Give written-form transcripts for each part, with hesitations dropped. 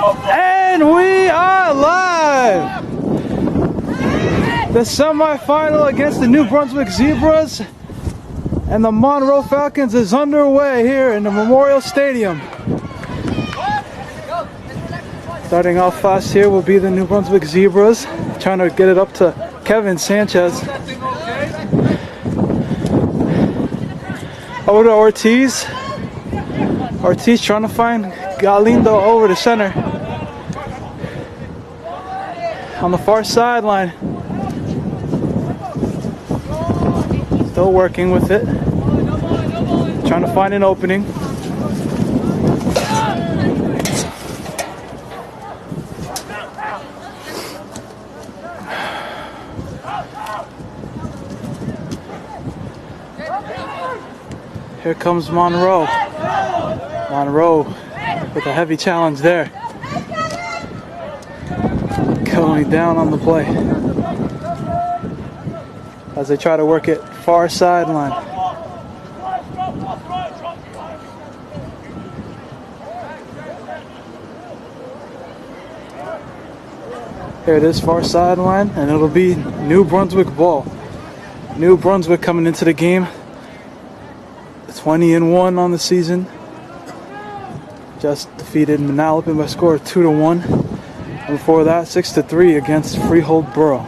And we are live! The semifinal against the New Brunswick Zebras and the Monroe Falcons is underway here in the Memorial Stadium. Starting off fast here will be the New Brunswick Zebras, trying to get it up to Kevin Sanchez. Over to Ortiz. Ortiz trying to find Galindo over the center. On the far sideline. Still working with it. Trying to find an opening. Here comes Monroe. Monroe with a heavy challenge there. Going down on the play. As they try to work it far sideline. Here it is, far sideline, and it'll be New Brunswick ball. New Brunswick coming into the game. 20-1 on the season. Just defeated Manalapan by a score of 2-1. And before that, 6-3 against Freehold Borough.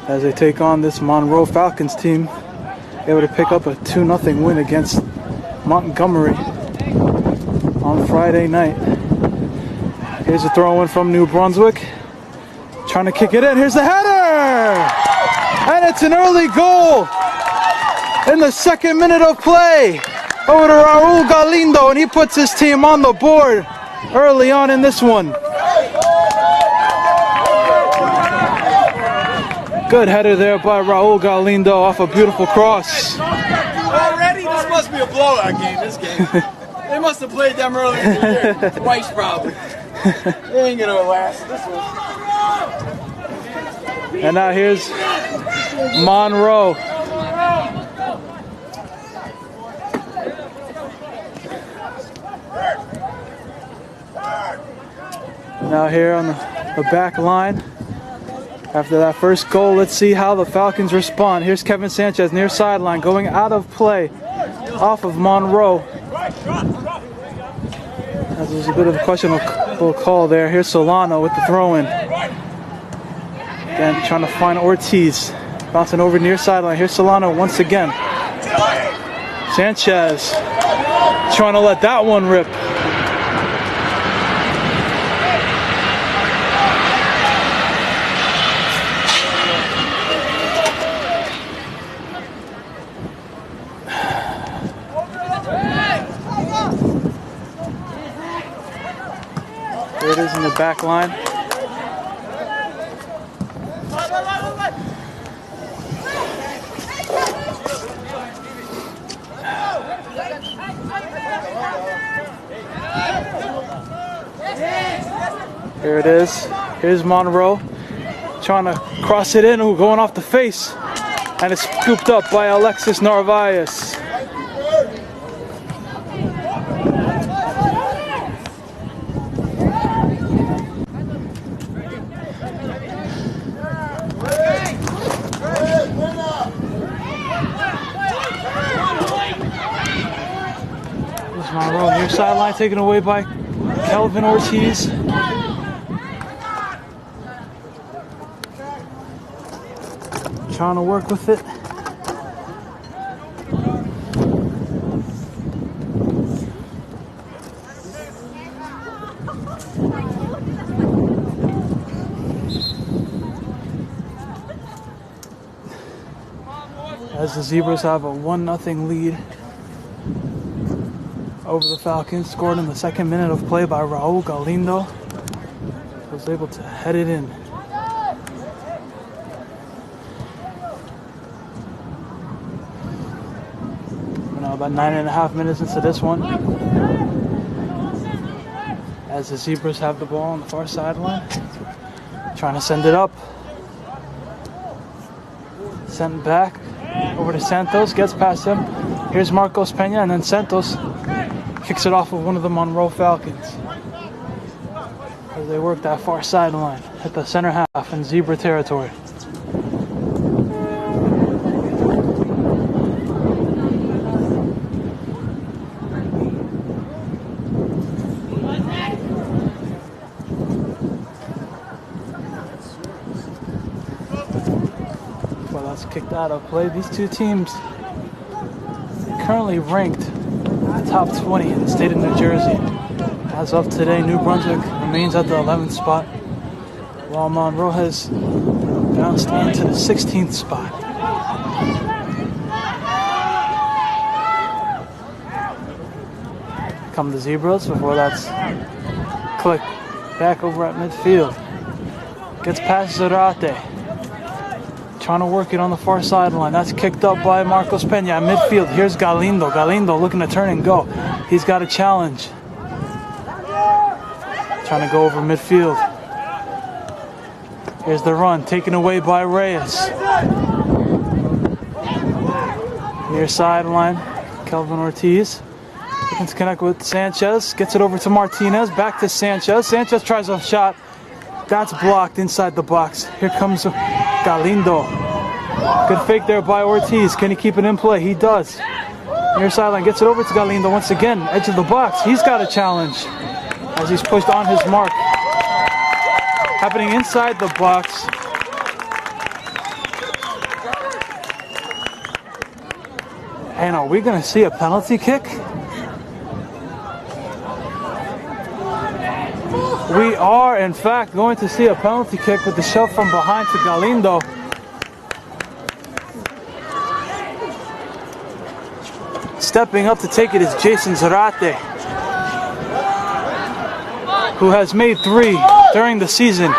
As they take on this Monroe Falcons team, able to pick up a 2-0 win against Montgomery on Friday night. Here's a throw in from New Brunswick. Trying to kick it in. Here's the header! And it's an early goal in the second minute of play. Over to Raul Galindo, and he puts his team on the board early on in this one. Good header there by Raul Galindo off a beautiful cross. Already, this must be a blowout game, this game. They must have played them earlier in the year. Twice, probably. They ain't gonna last this one. And now here's Monroe. Now here on the back line. After that first goal, let's see how the Falcons respond. Here's Kevin Sanchez near sideline, going out of play off of Monroe. As there's a bit of a questionable call there. Here's Solano with the throw-in. Again, trying to find Ortiz. Bouncing over near sideline. Here's Solano once again. Sanchez trying to let that one rip. There it is in the back line. Here it is. Here's Monroe trying to cross it in, going off the face, and it's scooped up by Alexis Narvaez. Monroe near sideline, taken away by Kelvin Ortiz. Trying to work with it. As the Zebras have a 1-0 lead over the Falcons, scored in the second minute of play by Raul Galindo. Was able to head it in. We're now about 9.5 minutes into this one. As the Zebras have the ball on the far sideline. Trying to send it up. Sent back over to Santos, gets past him. Here's Marcos Pena, and then Santos kicks it off of one of the Monroe Falcons. as they work that far sideline at the center half in Zebra territory. Well, that's kicked out of play. These two teams currently ranked in the top 20 in the state of New Jersey. As of today, New Brunswick remains at the 11th spot, while Monroe has bounced into the 16th spot. Come the Zebras before that's clicked back over at midfield. Gets past Zarate. Trying to work it on the far sideline. That's kicked up by Marcos Pena at midfield. Here's Galindo. Galindo looking to turn and go. He's got a challenge. Trying to go over midfield. Here's the run, taken away by Reyes. Near sideline, Kelvin Ortiz. Looking to connect with Sanchez. Gets it over to Martinez. Back to Sanchez. Sanchez tries a shot. That's blocked inside the box. Here comes Galindo. Good fake there by Ortiz. Can he keep it in play? He does. Near sideline, gets it over to Galindo once again. Edge of the box. He's got a challenge as he's pushed on his mark. Happening inside the box. And are we going to see a penalty kick? We are, in fact, going to see a penalty kick with the shove from behind to Galindo. Stepping up to take it is Jason Zarate, who has made 3 during the season.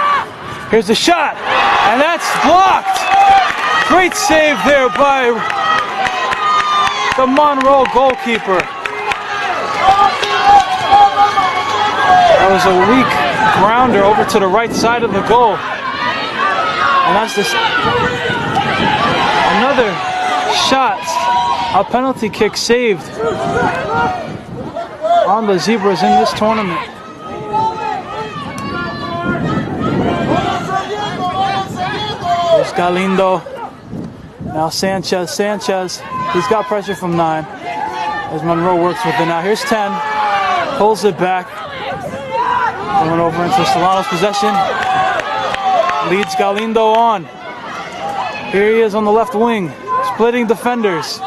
Here's the shot, and that's blocked. Great save there by the Monroe goalkeeper. That was a weak grounder over to the right side of the goal. And that's another shot, a penalty kick saved on the Zebras in this tournament. There's Galindo. Now Sanchez. He's got pressure from 9. As Monroe works with it now. Here's 10. Pulls it back. Going over into Solano's possession. Leads Galindo on. Here he is on the left wing. Splitting defenders.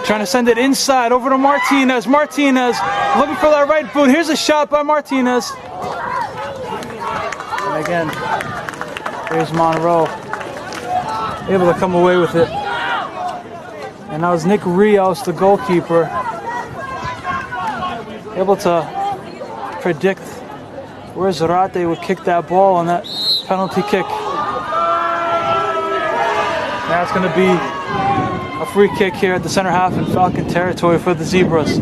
Trying to send it inside over to Martinez. Martinez looking for that right boot. Here's a shot by Martinez. And again, here's Monroe. Able to come away with it. And now it's Nick Rios, the goalkeeper, able to predict where Zarate would kick that ball on that penalty kick. Now it's going to be a free kick here at the center half in Falcon territory for the Zebras.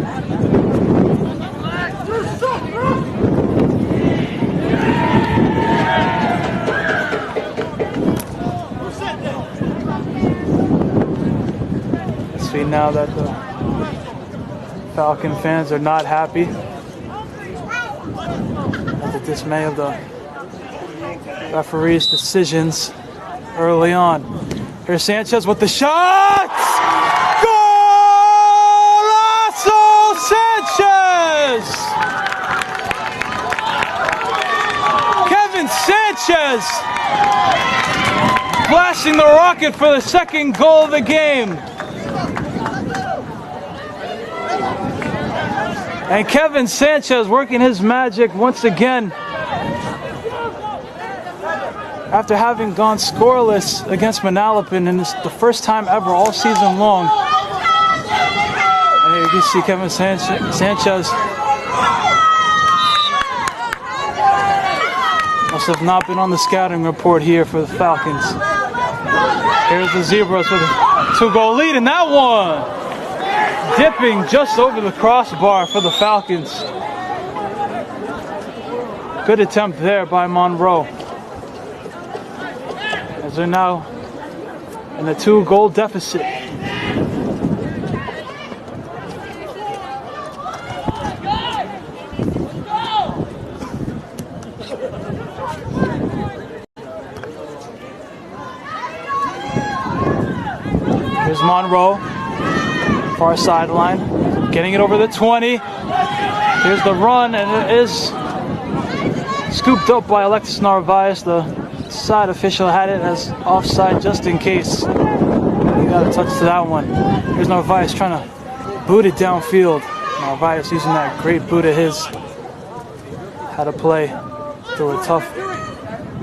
See now that the Falcon fans are not happy at the dismay of the referee's decisions early on. Here's Sanchez with the shot! Golazo Sanchez! Kevin Sanchez flashing the rocket for the second goal of the game. And Kevin Sanchez working his magic once again after having gone scoreless against Manalapan, and it's the first time ever all season long. And here you can see Kevin Sanchez must have not been on the scouting report here for the Falcons. Here's the Zebras with a 2-goal lead, and that one dipping just over the crossbar for the Falcons. Good attempt there by Monroe, as they're now in a 2-goal deficit. Monroe. Far sideline. Getting it over the 20. Here's the run, and it is scooped up by Alexis Narvaez. The side official had it as offside just in case. He got a touch to that one. Here's Narvaez trying to boot it downfield. Narvaez using that great boot of his. Had to play through a tough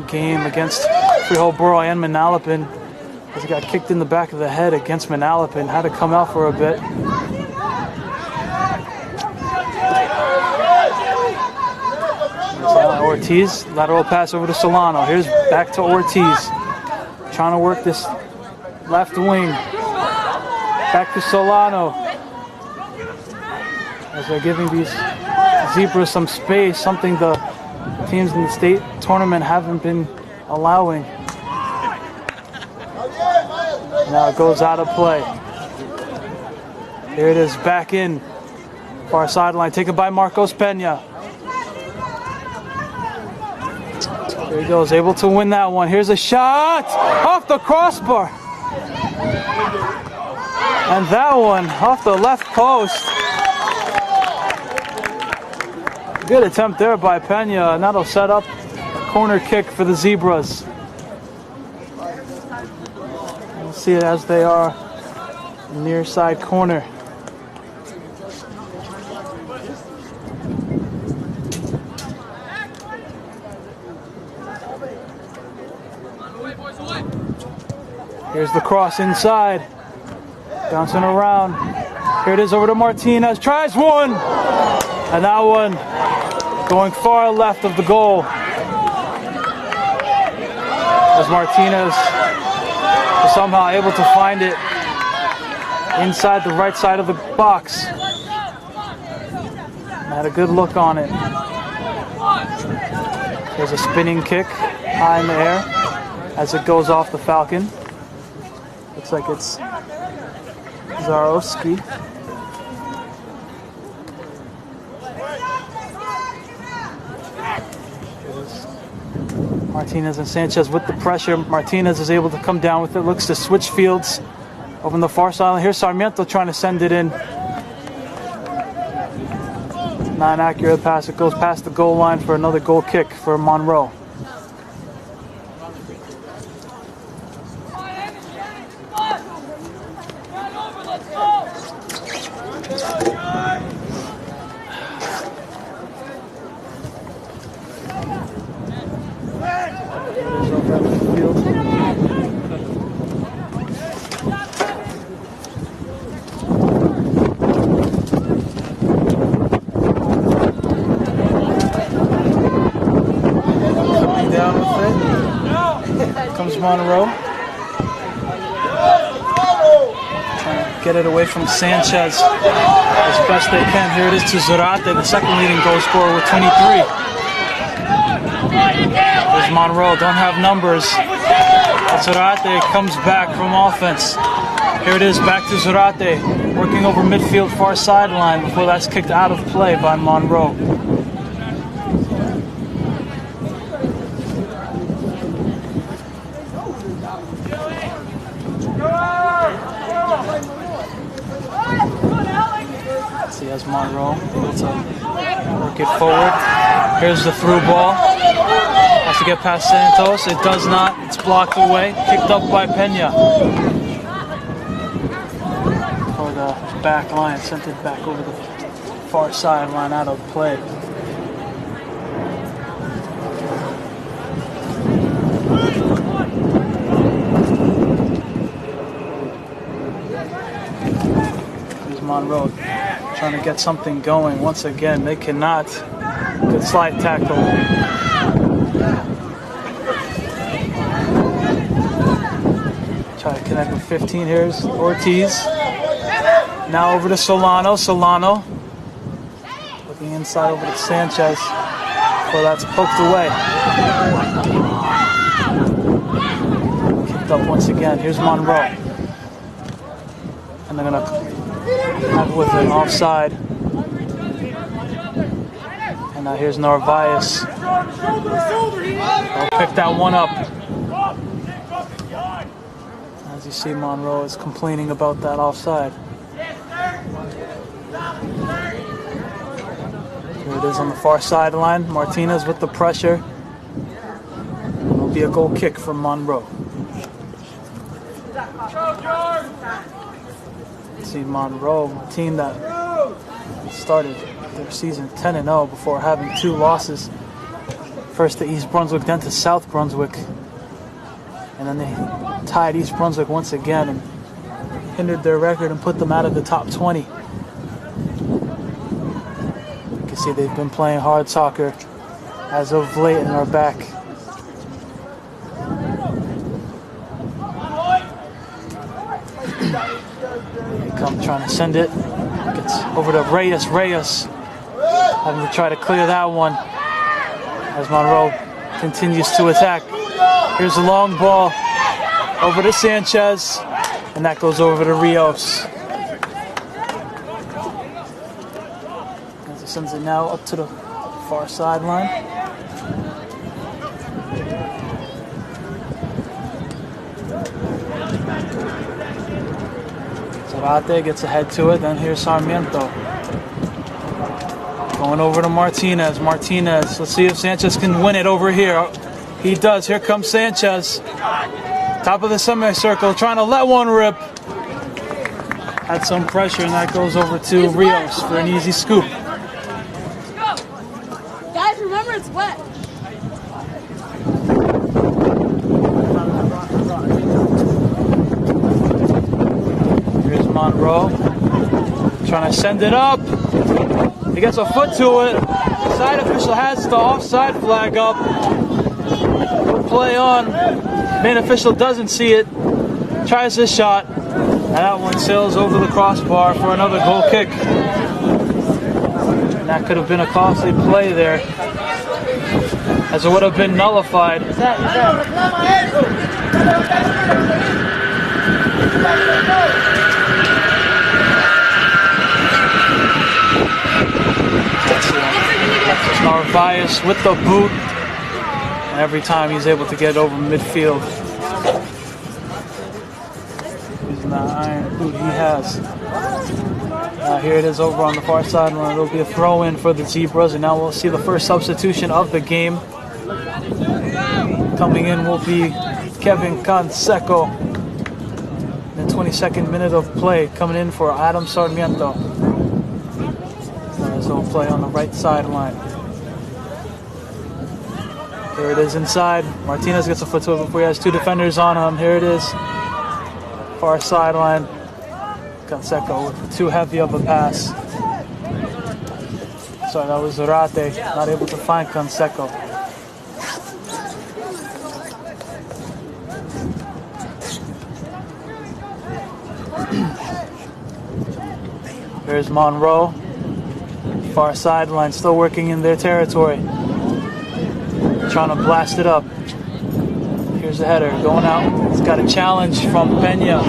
game against Freehold Borough and Manalapan, as he got kicked in the back of the head against Manalapan. Had to come out for a bit. Ortiz, lateral pass over to Solano. Here's back to Ortiz. Trying to work this left wing. Back to Solano. As they're giving these Zebras some space, something the teams in the state tournament haven't been allowing. Now it goes out of play. Here it is, back in. Far sideline, taken by Marcos Pena. There he goes, able to win that one. Here's a shot off the crossbar. And that one off the left post. Good attempt there by Pena, and that'll set up a corner kick for the Zebras. We'll see it as they are near side corner. Here's the cross inside, bouncing around. Here it is over to Martinez, tries one, and that one going far left of the goal. As Martinez was somehow able to find it inside the right side of the box. Had a good look on it. There's a spinning kick high in the air as it goes off the Falcon. Looks like it's Zarowski. Martinez and Sanchez with the pressure. Martinez is able to come down with it. Looks to switch fields over on the far side. Here's Sarmiento trying to send it in. Not an accurate pass. It goes past the goal line for another goal kick for Monroe. Monroe trying to get it away from Sanchez as best they can. Here it is to Zarate, the second leading goal scorer with 23. There's Monroe, don't have numbers. Zarate comes back from offense. Here it is, back to Zarate, working over midfield far sideline before that's kicked out of play by Monroe. As Monroe able to work it forward. Here's the through ball. Has to get past Santos. It does not. It's blocked away. Kicked up by Pena. For the back line. Sent it back over the far sideline out of play. Here's Monroe trying to get something going. Once again, they cannot. Good slide tackle. Try to connect with 15. Here's Ortiz. Now over to Solano. Solano looking inside over to Sanchez. Well, that's poked away. Kicked up once again. Here's Monroe. And they're going to have with an offside. And now here's Narvaez. They'll pick that one up. As you see, Monroe is complaining about that offside. Here it is on the far sideline. Martinez with the pressure. It'll be a goal kick from Monroe. See, Monroe, a team that started their season 10-0 before having 2 losses. First to East Brunswick, then to South Brunswick. And then they tied East Brunswick once again and hindered their record and put them out of the top 20. You can see they've been playing hard soccer as of late and are back. They come trying to send it. Gets over to Reyes. Having to try to clear that one as Monroe continues to attack. Here's a long ball over to Sanchez, and that goes over to Rios. As he sends it now up to the far sideline. Zarate gets ahead to it, then here's Sarmiento. Going over to Martinez. Let's see if Sanchez can win it over here. He does. Here comes Sanchez. Top of the semicircle, trying to let one rip. Had some pressure, and that goes over to Rios for an easy scoop. Guys, remember it's wet. Here's Monroe. Trying to send it up. He gets a foot to it. Side official has the offside flag up. Play on. Main official doesn't see it. Tries his shot. And that one sails over the crossbar for another goal kick. And that could have been a costly play there, as it would have been nullified. Narvaez with the boot, and every time he's able to get over midfield using that iron boot he has. Here it is over on the far sideline. It'll be a throw in for the Zebras, and now we'll see the first substitution of the game. Coming in will be Kevin Canseco in the 22nd minute of play, coming in for Adam Sarmiento. As they'll play on the right sideline. Here it is inside. Martinez gets a foot to it before he has 2 defenders on him. Here it is. Far sideline. Canseco with too heavy of a pass. Sorry, that was Zarate. Not able to find Canseco. Here's Monroe. Far sideline, still working in their territory. Trying to blast it up. Here's the header, going out. It's got a challenge from Peña.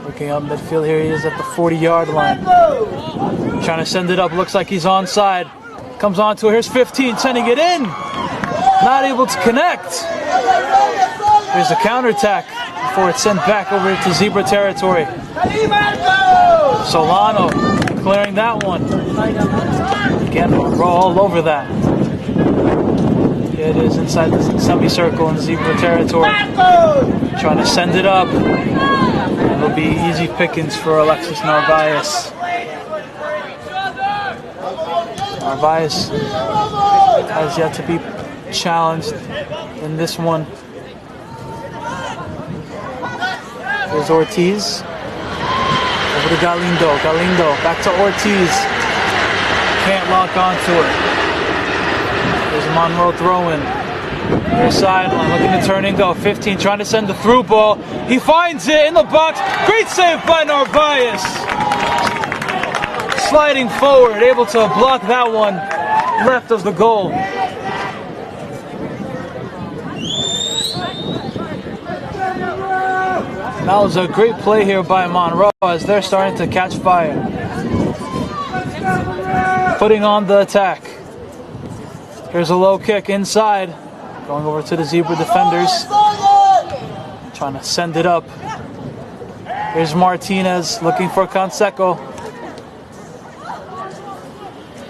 Working up midfield, here he is at the 40-yard line. Trying to send it up, looks like he's onside. Comes on to it, here's 15, sending it in. Not able to connect. Here's a counterattack before it's sent back over to Zebra territory. Solano clearing that one. Again, Monroe all over that. Here it is inside the semicircle in Zebra territory. Trying to send it up. It'll be easy pickings for Alexis Narvaez. Narvaez has yet to be challenged in this one. There's Ortiz. Over to Galindo. Galindo back to Ortiz. Can't lock onto it. There's a Monroe throw-in. Here's sideline, looking to turn and go. 15 trying to send the through ball. He finds it in the box. Great save by Narvaez. Sliding forward, able to block that one left of the goal. That was a great play here by Monroe as they're starting to catch fire. putting on the attack. Here's a low kick inside. Going over to the Zebra defenders. Trying to send it up. Here's Martinez looking for Canseco.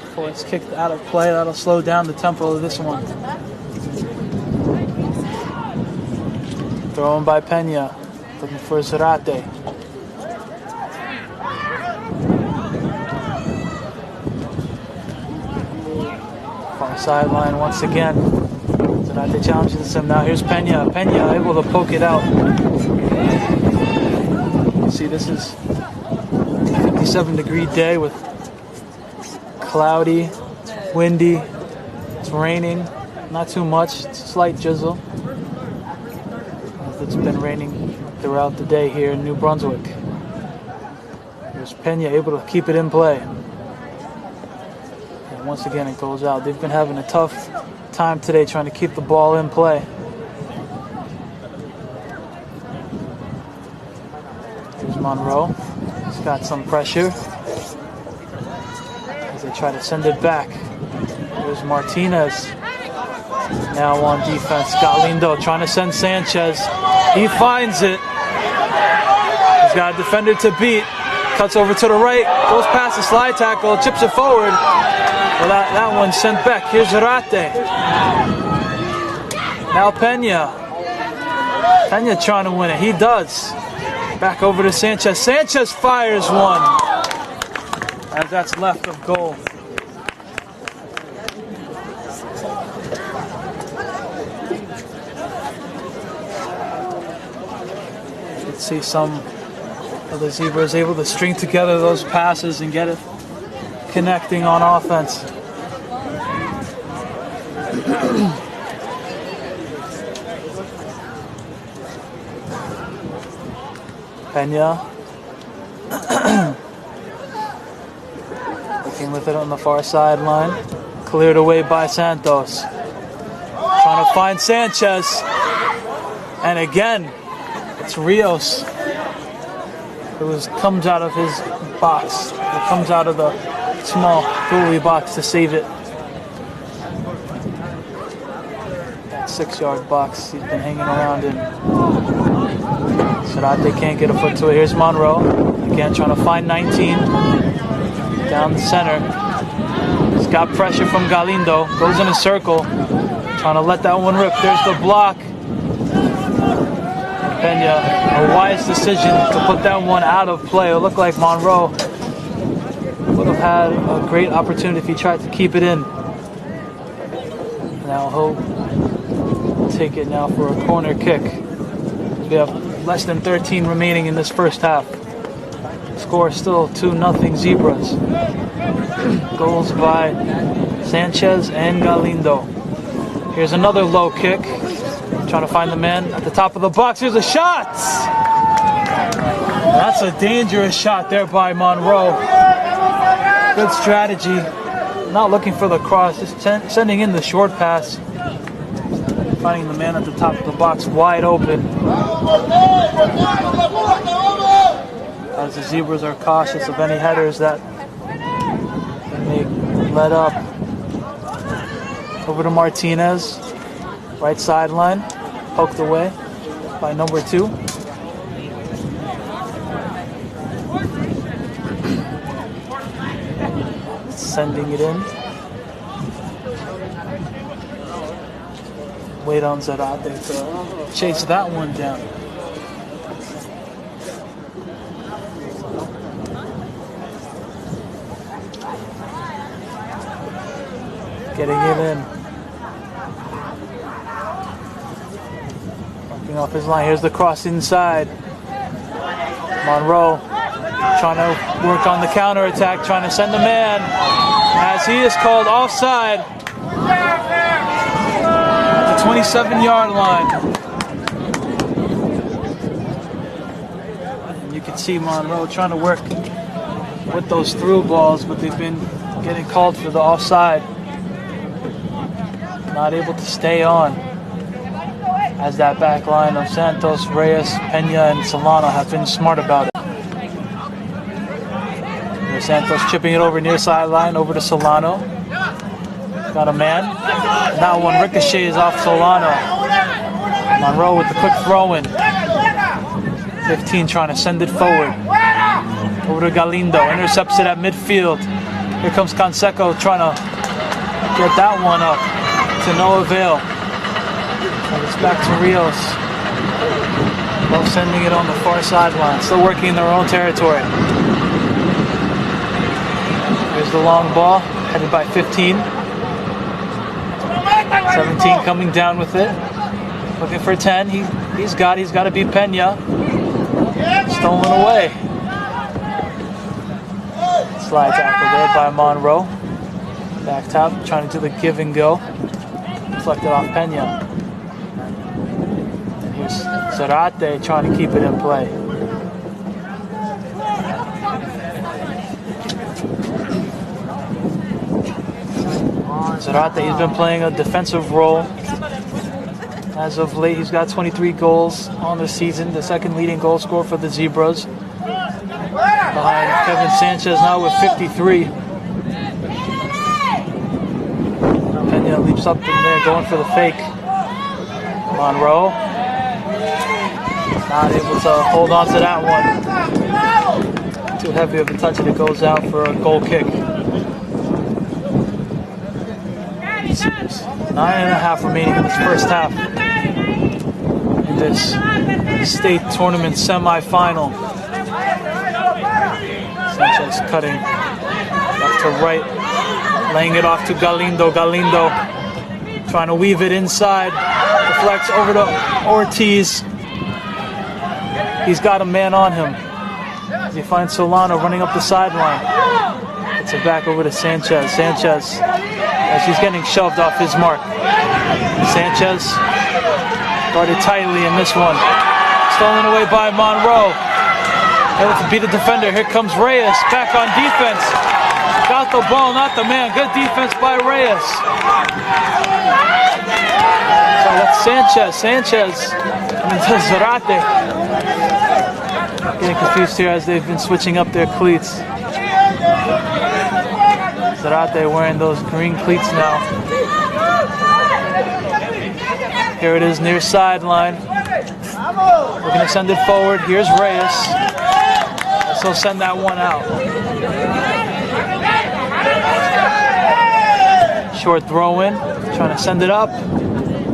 Before it's kicked out of play, that'll slow down the tempo of this one. Thrown by Pena. Looking for Zarate. Far sideline once again. Zarate challenges him. Now here's Pena. Pena able to poke it out. See, this is a 57-degree day with cloudy, windy, it's raining, not too much, it's a slight drizzle. It's been raining throughout the day here in New Brunswick. There's Pena able to keep it in play. And once again it goes out. They've been having a tough time today trying to keep the ball in play. Here's Monroe. He's got some pressure as they try to send it back. There's Martinez. Now on defense, Galindo trying to send Sanchez. He finds it. He's got a defender to beat. Cuts over to the right. Goes past the slide tackle. Chips it forward. Well, that one's sent back. Here's Zarate. Now Pena. Pena trying to win it. He does. Back over to Sanchez. Sanchez fires one. As that's left of goal. See some of the Zebras able to string together those passes and get it connecting on offense. Pena looking with it on the far sideline, cleared away by Santos. Trying to find Sanchez, and again it's Rios. It comes out of his box. It comes out of the small goalie box to save it. That 6-yard box he's been hanging around in. Zarate can't get a foot to it. Here's Monroe. Again trying to find 19. Down the center. He's got pressure from Galindo. Goes in a circle. Trying to let that one rip. There's the block. Pena, a wise decision to put that one out of play. It looked like Monroe would have had a great opportunity if he tried to keep it in. Now he'll take it now for a corner kick. We have less than 13 remaining in this first half. Score still 2-0 Zebras. Goals by Sanchez and Galindo. Here's another low kick. Trying to find the man at the top of the box. Here's a shot! That's a dangerous shot there by Monroe. Good strategy. Not looking for the cross, just sending in the short pass. Finding the man at the top of the box wide open. As the Zebras are cautious of any headers that may let up. Over to Martinez. Right sideline, poked away by number 2. Sending it in. Wait on Zarate to chase that one down. Getting it in. Off his line. Here's the cross inside. Monroe trying to work on the counter attack, trying to send the man as he is called offside at the 27-yard line. And you can see Monroe trying to work with those through balls, but they've been getting called for the offside. Not able to stay on. As that back line of Santos, Reyes, Pena, and Solano have been smart about it. Santos chipping it over near sideline, over to Solano. Got a man. That one ricochets off Solano. Monroe with the quick throw in. 15 trying to send it forward. Over to Galindo. Intercepts it at midfield. Here comes Canseco trying to get that one up. To no avail. And it's back to Rios. Both sending it on the far sideline. Still working in their own territory. Here's the long ball. Headed by 15. 17 coming down with it. Looking for 10. He's got to beat Pena. Stolen away. Slide tackle there by Monroe. Back top, trying to do the give and go. Deflected off Pena. And here's Zarate trying to keep it in play. Zarate, he's been playing a defensive role. As of late, he's got 23 goals on the season, the second leading goal scorer for the Zebras. Behind Kevin Sanchez now with 53. Pena leaps up in there going for the fake. Monroe. Not able to hold on to that one. Too heavy of a touch and it goes out for a goal kick. 9.5 remaining in this first half. In this state tournament semi-final. Sanchez cutting left to right, laying it off to Galindo. Galindo trying to weave it inside, deflects over to Ortiz. He's got a man on him. He finds Solano running up the sideline. It's it back over to Sanchez. Sanchez, as he's getting shoved off his mark. Sanchez guarded tightly in this one. Stolen away by Monroe. Able to beat a defender. Here comes Reyes back on defense. Got the ball, not the man. Good defense by Reyes. So that's Sanchez. Sanchez. And then Zarate. Getting confused here as they've been switching up their cleats. Zarate wearing those green cleats now. Here it is near sideline. We're going to send it forward. Here's Reyes. So send that one out. Short throw in. Trying to send it up.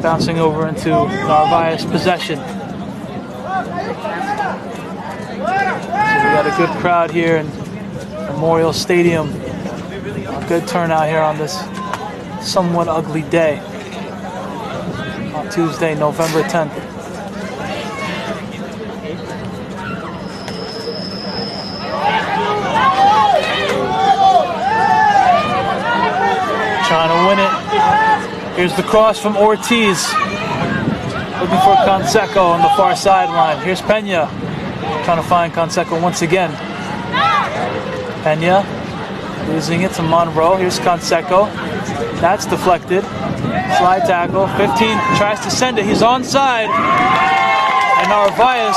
Bouncing over into Narvaez' possession. So we got a good crowd here in Memorial Stadium. A good turnout here on this somewhat ugly day. On Tuesday, November 10th. Trying to win it. Here's the cross from Ortiz. Looking for Canseco on the far sideline. Here's Pena. Trying to find Canseco once again. Pena losing it to Monroe. Here's Canseco. That's deflected. Slide tackle. 15 tries to send it. He's onside. And Narvaez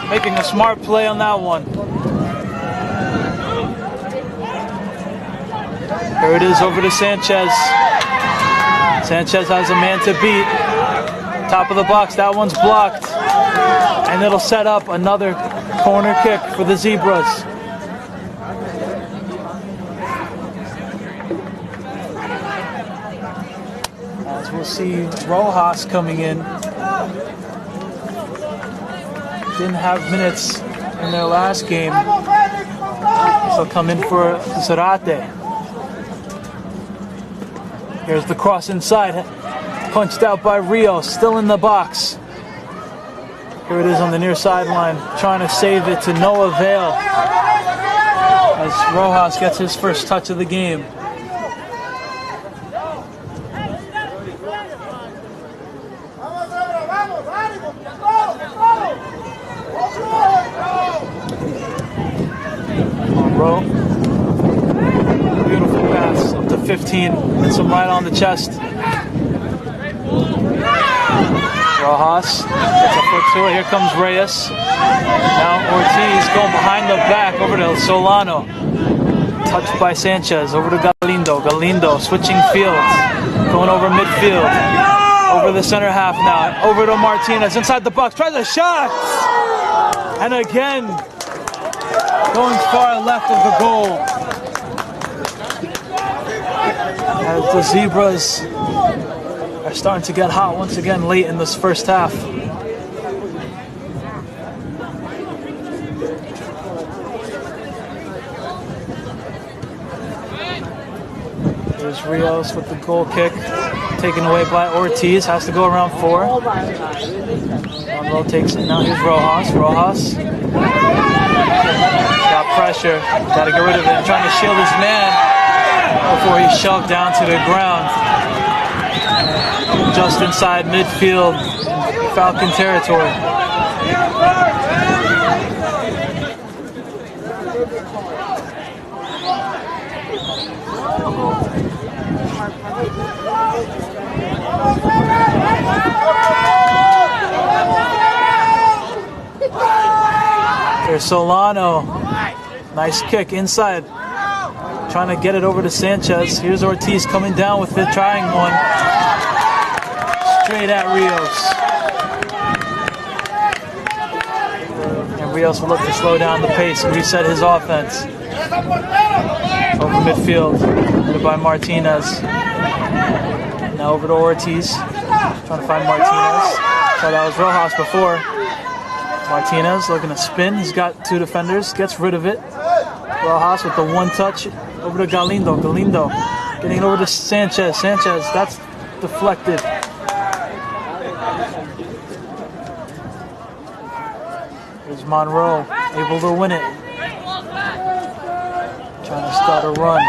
making a smart play on that one. Here it is over to Sanchez. Sanchez has a man to beat. Top of the box, that one's blocked. And it'll set up another corner kick for the Zebras. As we'll see Rojas coming in. Didn't have minutes in their last game. So come in for Zarate. Here's the cross inside, punched out by Rios, still in the box. Here it is on the near sideline, trying to save it to no avail as Rojas gets his first touch of the game. Monroe. Beautiful pass up to 15. Hits him right on the chest. Rojas gets a foot to it. Here comes Reyes. Now Ortiz going behind the back over to Solano. Touched by Sanchez, over to Galindo. Galindo switching fields, going over midfield, over the center half now, over to Martinez, inside the box, tries a shot! And again, going far left of the goal. As the Zebras are starting to get hot once again late in this first half. Here's Rios with the goal kick, taken away by Ortiz, has to go around 4. Monroe takes it, now here's Rojas. Rojas got pressure, got to get rid of it, trying to shield his man before he's shoved down to the ground. Just inside midfield, Falcon territory. There's Solano. Nice kick inside. Trying to get it over to Sanchez. Here's Ortiz coming down with it, trying one. Straight at Rios. And Rios will look to slow down the pace and reset his offense. Over midfield, led by Martinez. Now over to Ortiz. Trying to find Martinez. So that was Rojas before. Martinez looking to spin. He's got 2 defenders. Gets rid of it. Rojas with the 1 touch. Over to Galindo. Galindo getting it over to Sanchez. Sanchez, that's deflected. Here's Monroe, able to win it. Trying to start a run.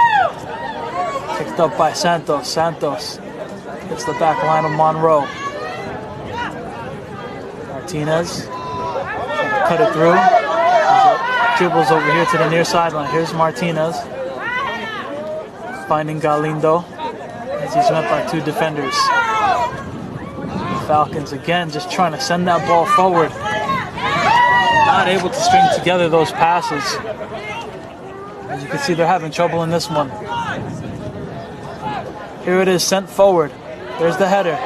Picked up by Santos. Santos hits the back line of Monroe. Martinez cut it through. Dribbles over here to the near sideline. Here's Martinez finding Galindo as he's met by 2 defenders. Falcons again just trying to send that ball forward. Not able to string together those passes. As you can see, they're having trouble in this one. Here it is, sent forward. There's the header.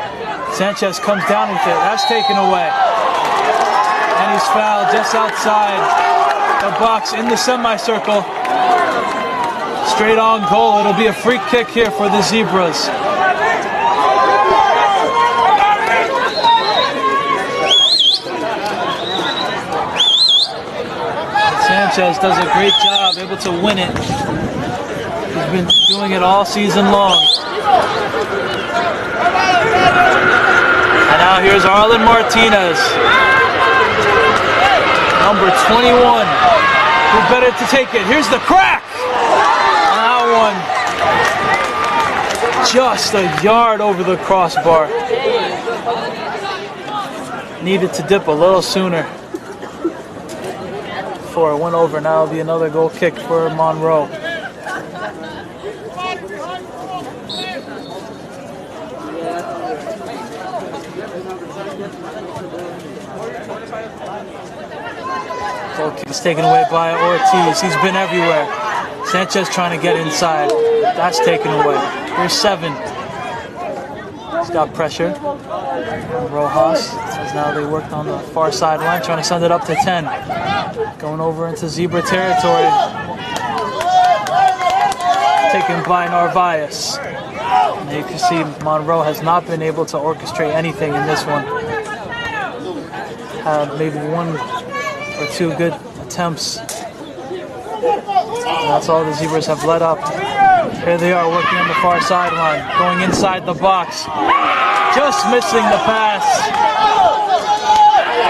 Sanchez comes down with it. That's taken away. And he's fouled just outside the box in the semicircle. Straight on goal. It'll be a free kick here for the Zebras. Sanchez does a great job, able to win it. He's been doing it all season long. And now here's Arlen Martinez. Number 21. Who better to take it? Here's the crack! That one just a yard over the crossbar. Needed to dip a little sooner before it went over. Now it'll be another goal kick for Monroe. Goal kick is taken away by Ortiz. He's been everywhere. Sanchez trying to get inside. That's taken away. Here's 7. He's got pressure. Rojas says now they worked on the far sideline, trying to send it up to 10. Going over into Zebra territory. Taken by Narvaez. And you can see Monroe has not been able to orchestrate anything in this one. Had maybe 1 or 2 good attempts. And that's all the Zebras have let up. Here they are working on the far sideline, going inside the box. Just missing the pass.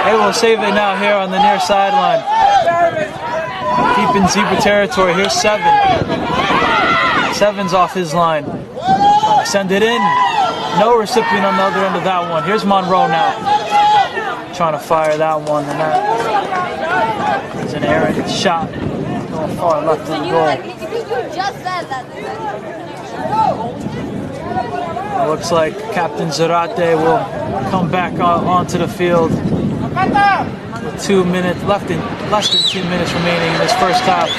They will save it now here on the near sideline. Deep in Zebra territory. Here's 7. 7's off his line. Trying to send it in. No recipient on the other end of that one. Here's Monroe now. Trying to fire that one. And that is an errant shot. Going far left of the goal. It looks like Captain Zarate will come back onto the field with 2 minutes less than 2 minutes remaining in this first half.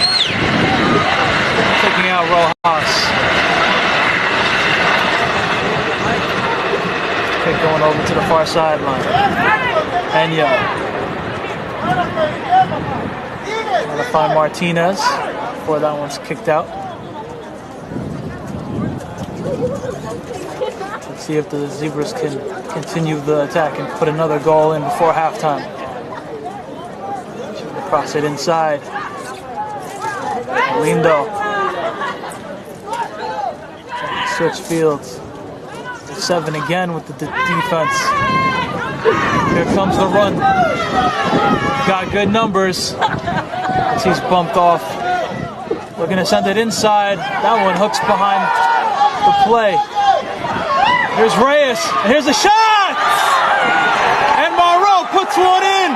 taking out Rojas. Kick going over to the far sideline. Enya. Trying to find Martinez before that one's kicked out. Let's see if the Zebras can continue the attack and put another goal in before halftime. Cross it inside. Lindo. Switch fields. 7 again with the defense. Here comes the run. Got good numbers. As he's bumped off. Looking to send it inside. That one hooks behind the play. Here's Reyes. And here's a shot! And Monroe puts one in.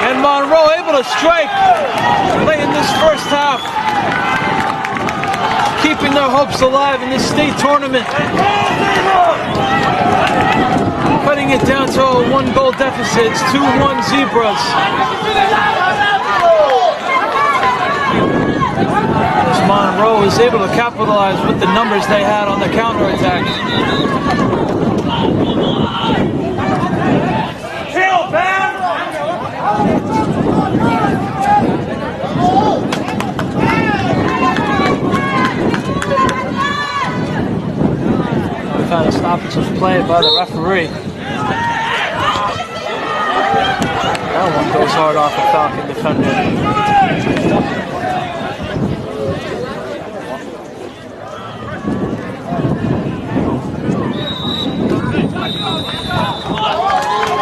And Monroe able to strike late in this first half. Keeping their hopes alive in this state tournament. Cutting it down to a 1-goal deficit. It's 2-1 Zebras. As Monroe is able to capitalize with the numbers they had on the counterattack. Chill, man! Kind of stoppage of play by the referee. That one goes hard off a Falcon defender.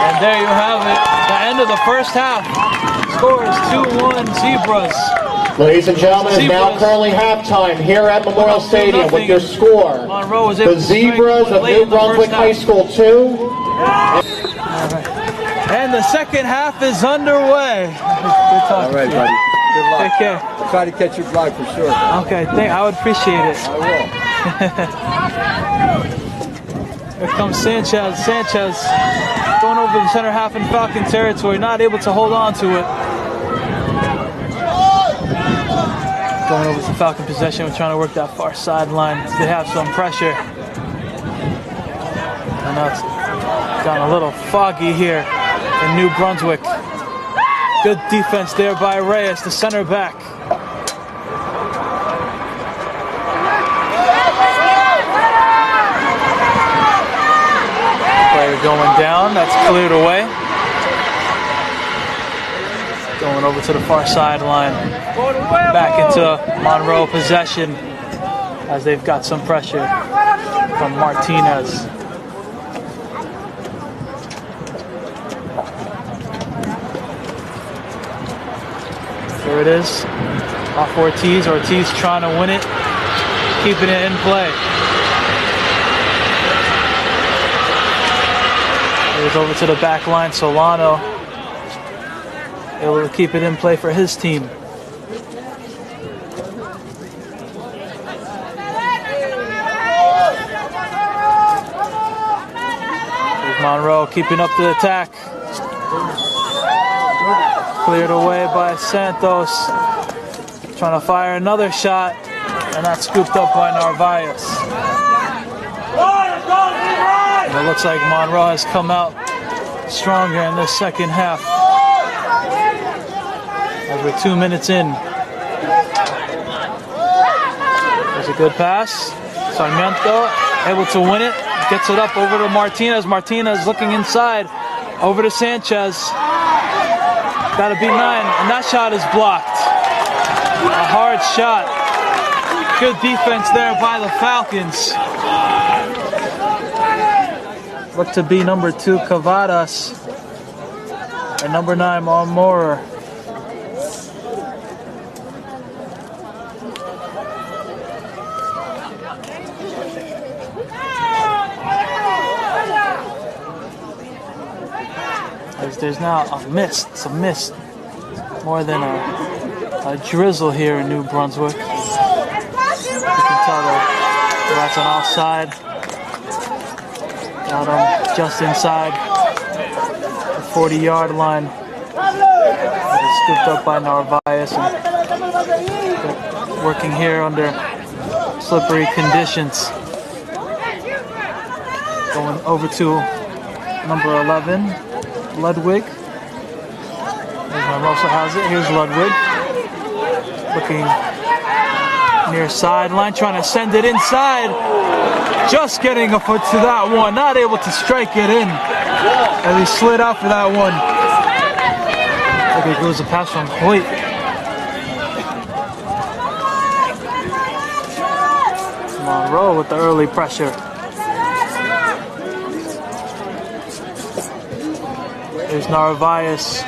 And there you have it. The end of the first half. Score is 2-1 Zebras. Ladies and gentlemen, it's now currently halftime here at Memorial Stadium with your score. The Zebras of New Brunswick High School 2. And the second half is underway. Good talking. All right, buddy. Good luck. Take care. I'll try to catch your vlog for sure. Okay, I would appreciate it. I will. Here comes Sanchez. Sanchez going over the center half in Falcon territory, not able to hold on to it. Going over to Falcon possession, we're trying to work that far sideline. They have some pressure. And now it's gotten a little foggy here in New Brunswick. Good defense there by Reyes, the center back. Player going down, that's cleared away. Going over to the far sideline. Back into Monroe possession as they've got some pressure from Martinez. There it is. Off Ortiz. Ortiz trying to win it. Keeping it in play. Here's over to the back line. Solano able to keep it in play for his team. Here's Monroe keeping up the attack. Cleared away by Santos. Trying to fire another shot, and that's scooped up by Narvaez. And it looks like Monroe has come out stronger in this second half. As we're 2 minutes in. There's a good pass. Sarmiento able to win it. Gets it up over to Martinez. Martinez looking inside. Over to Sanchez. Got to be 9. And that shot is blocked. A hard shot. Good defense there by the Falcons. Look to be number 2, Cavadas. And number 9, Moore. There's now a mist, some mist, more than a drizzle here in New Brunswick. You can tell the rats on offside. Got them just inside the 40-yard line. Scooped up by Narvaez and working here under slippery conditions. Going over to number 11, Ludwig. There's Monroe has it. Here's Ludwig. Looking near sideline, trying to send it inside. Just getting a foot to that one. Not able to strike it in. As he slid out for that one. Okay, goes the pass from Hoyt. Monroe with the early pressure. There's Narvaez.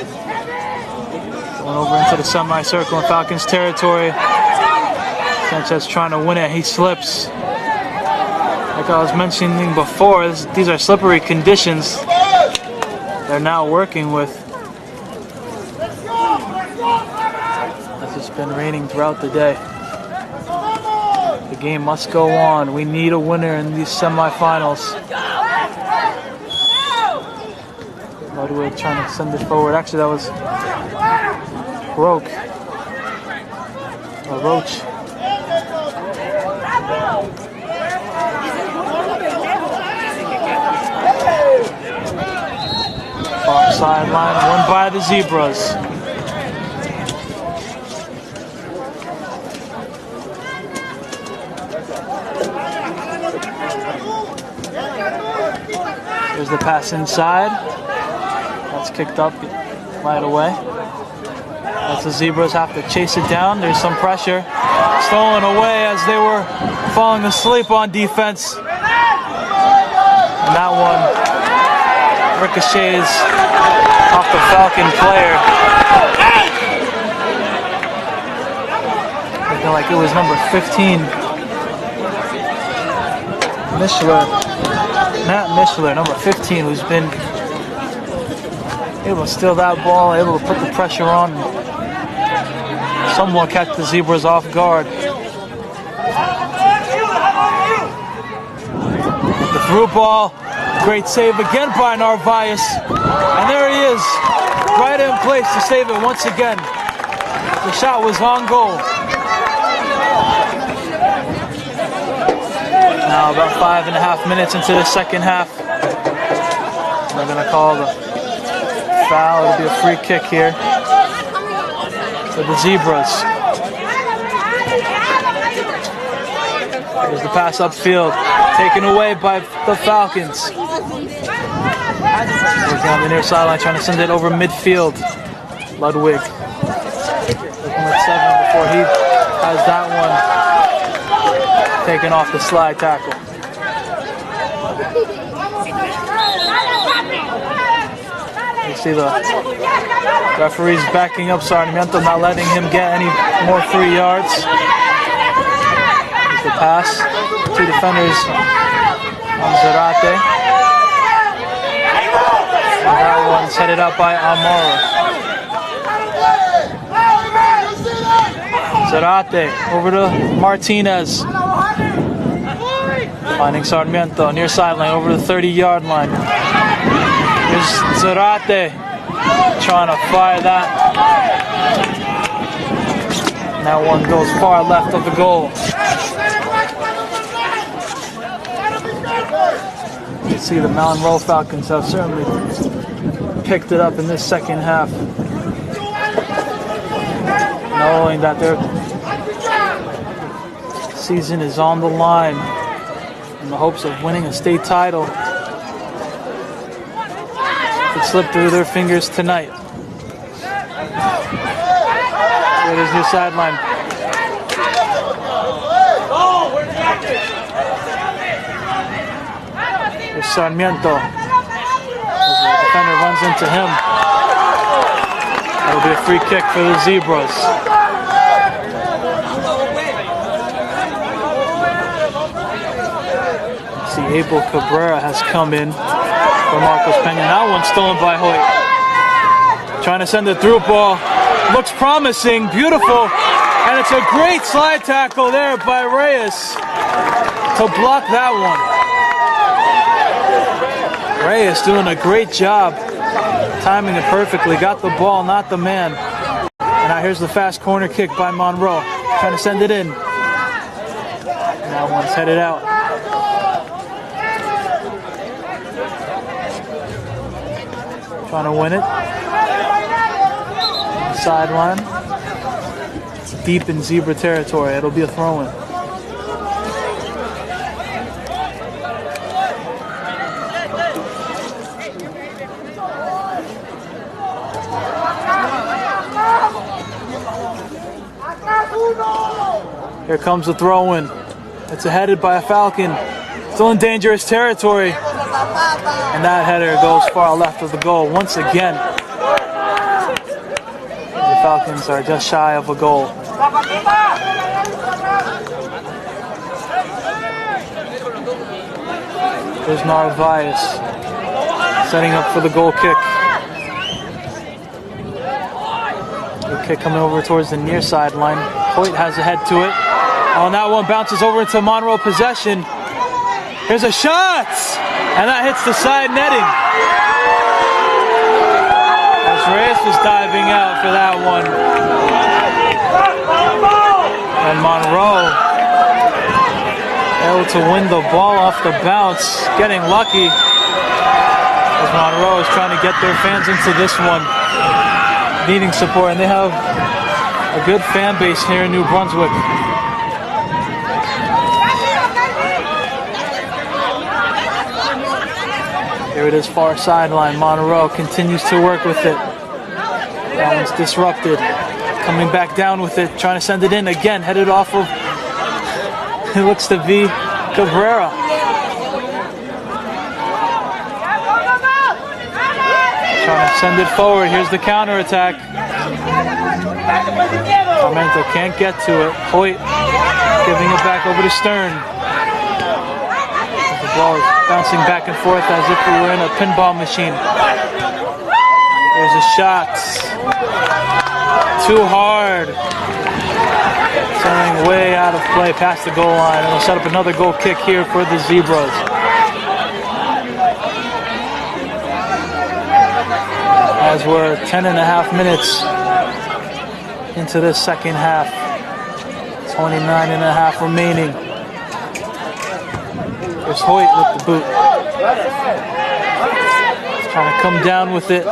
Going over into the semicircle in Falcons territory. Sanchez trying to win it. He slips. Like I was mentioning before, these are slippery conditions they're now working with. As it's been raining throughout the day. The game must go on. We need a winner in these semifinals. Ludwig trying to send it forward. Actually, that was Roach. Far sideline, won by the Zebras. Here's the pass inside. That's kicked up right away. As the Zebras have to chase it down. There's some pressure. Stolen away as they were falling asleep on defense. And that one ricochets off the Falcon player. Looking like it was number 15. Matt Mishler, number 15, who's been able to steal that ball, able to put the pressure on, and somewhat catch the Zebras off guard. The through ball, great save again by Narvaez, and there he is, right in place to save it once again. The shot was on goal. Now about 5.5 minutes into the second half. They're going to call the foul. It'll be a free kick here for the Zebras. Here's the pass upfield, taken away by the Falcons. Working on the near sideline, trying to send it over midfield. Ludwig looking at 7 before he has that one taken off the slide tackle. You see the referees backing up Sarmiento, not letting him get any more free yards. Here's the pass. 2 defenders on Zarate. And that one's headed out by Amara. Zarate over to Martinez. Finding Sarmiento near sideline over the 30-yard line. Here's Zarate trying to fire that. And that one goes far left of the goal. You see the Monroe Falcons have certainly picked it up in this second half. Knowing that their season is on the line in the hopes of winning a state title. Could slip through their fingers tonight. There it is near sideline. There's Sarmiento. As the defender runs into him. That'll be a free kick for the Zebras. See, Abel Cabrera has come in for Marcos Pena. That one's stolen by Hoyt. Trying to send a through ball. Looks promising, beautiful. And it's a great slide tackle there by Reyes to block that one. Reyes doing a great job. Timing it perfectly. Got the ball, not the man. now here's the fast corner kick by Monroe. Trying to send it in. That one's headed out. Trying to win it. Sideline. It's deep in Zebra territory. It'll be a throw-in. Here comes the throw-in. It's headed by a Falcon. Still in dangerous territory. And that header goes far left of the goal once again. The Falcons are just shy of a goal. There's Narvaez setting up for the goal kick. The kick coming over towards the near sideline. Hoyt has a head to it. Oh, and that one bounces over into Monroe possession. Here's a shot! And that hits the side netting. As Reyes was diving out for that one. And Monroe able to win the ball off the bounce. Getting lucky as Monroe is trying to get their fans into this one. Needing support, and they have a good fan base here in New Brunswick. Here it is, far sideline. Monroe continues to work with it. That one's disrupted. Coming back down with it, trying to send it in again, headed off of, it looks to be Cabrera. Trying to send it forward. Here's the counterattack. Sarmiento can't get to it. Hoyt giving it back over to Stern. The ball is bouncing back and forth as if we were in a pinball machine. There's a shot. Too hard. Sending way out of play past the goal line. And we'll set up another goal kick here for the Zebras. As we're 10.5 minutes into this second half. 29.5 remaining. There's Hoyt with the boot. He's trying to come down with it.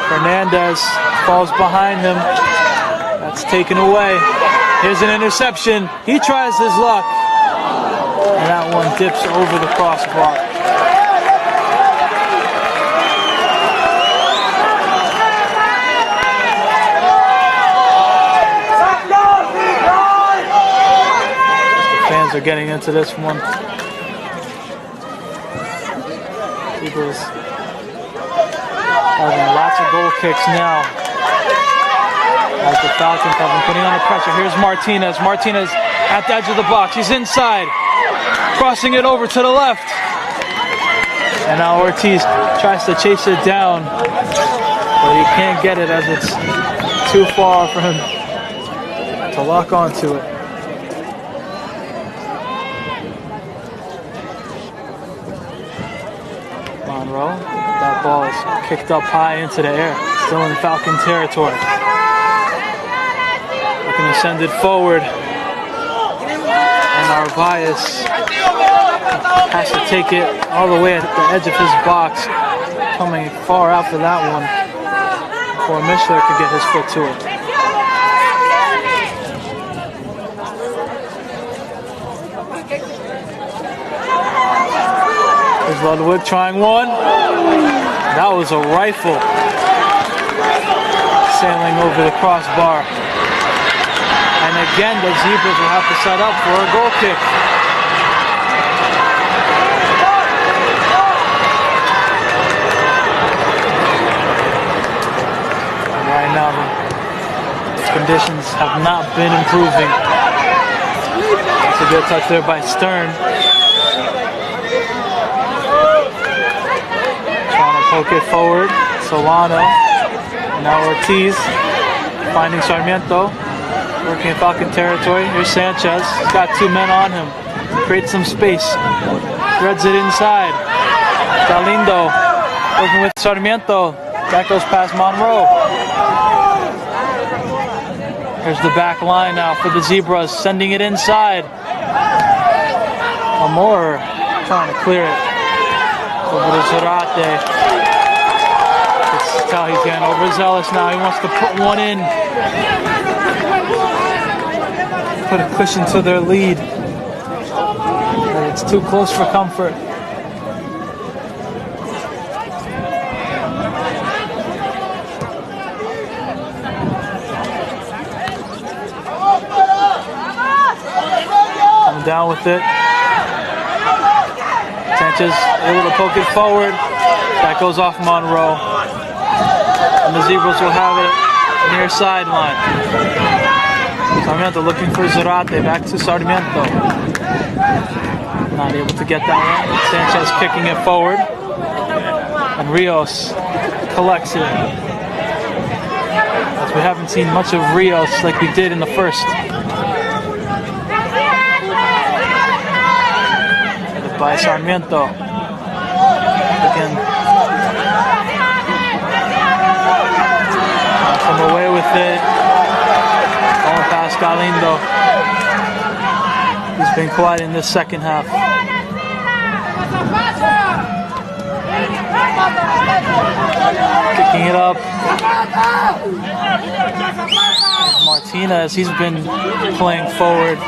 Fernandez falls behind him. That's taken away. Here's an interception. He tries his luck. And that one dips over the crossbar. Are getting into this one. Eagles having lots of goal kicks now. As the Falcons have been putting on the pressure. Here's Martinez. Martinez at the edge of the box. He's inside. Crossing it over to the left. And now Ortiz tries to chase it down. But he can't get it as it's too far for him to lock onto it. Monroe, that ball is kicked up high into the air, still in Falcon territory. Looking to send it forward. And Narvaez has to take it all the way at the edge of his box, coming far out for that one before Mishler could get his foot to it. Here's Ludwig trying one. That was a rifle. Sailing over the crossbar. And again, the Zebras will have to set up for a goal kick. And right now, the conditions have not been improving. That's a good touch there by Stern. Poke it forward, Solano, now Ortiz, finding Sarmiento, working in Falcon territory. Here's Sanchez, he's got two men on him, creates some space, threads it inside. Galindo working with Sarmiento, That goes past Monroe. Here's the back line now for the Zebras, sending it inside. Amor trying to clear it over to Zarate. It's how he's getting overzealous now. He wants to put one in. Put a cushion to their lead. But it's too close for comfort. Down with it. Sanchez able to poke it forward. That goes off Monroe. And the Zebras will have it near sideline. Sarmiento looking for Zarate. Back to Sarmiento. Not able to get that one. Sanchez kicking it forward. And Rios collects it. As we haven't seen much of Rios like we did in the first. By Sarmiento. Again. Come away with it. Going past Galindo. He's been quiet in this second half. Kicking it up. Martinez, he's been playing forward.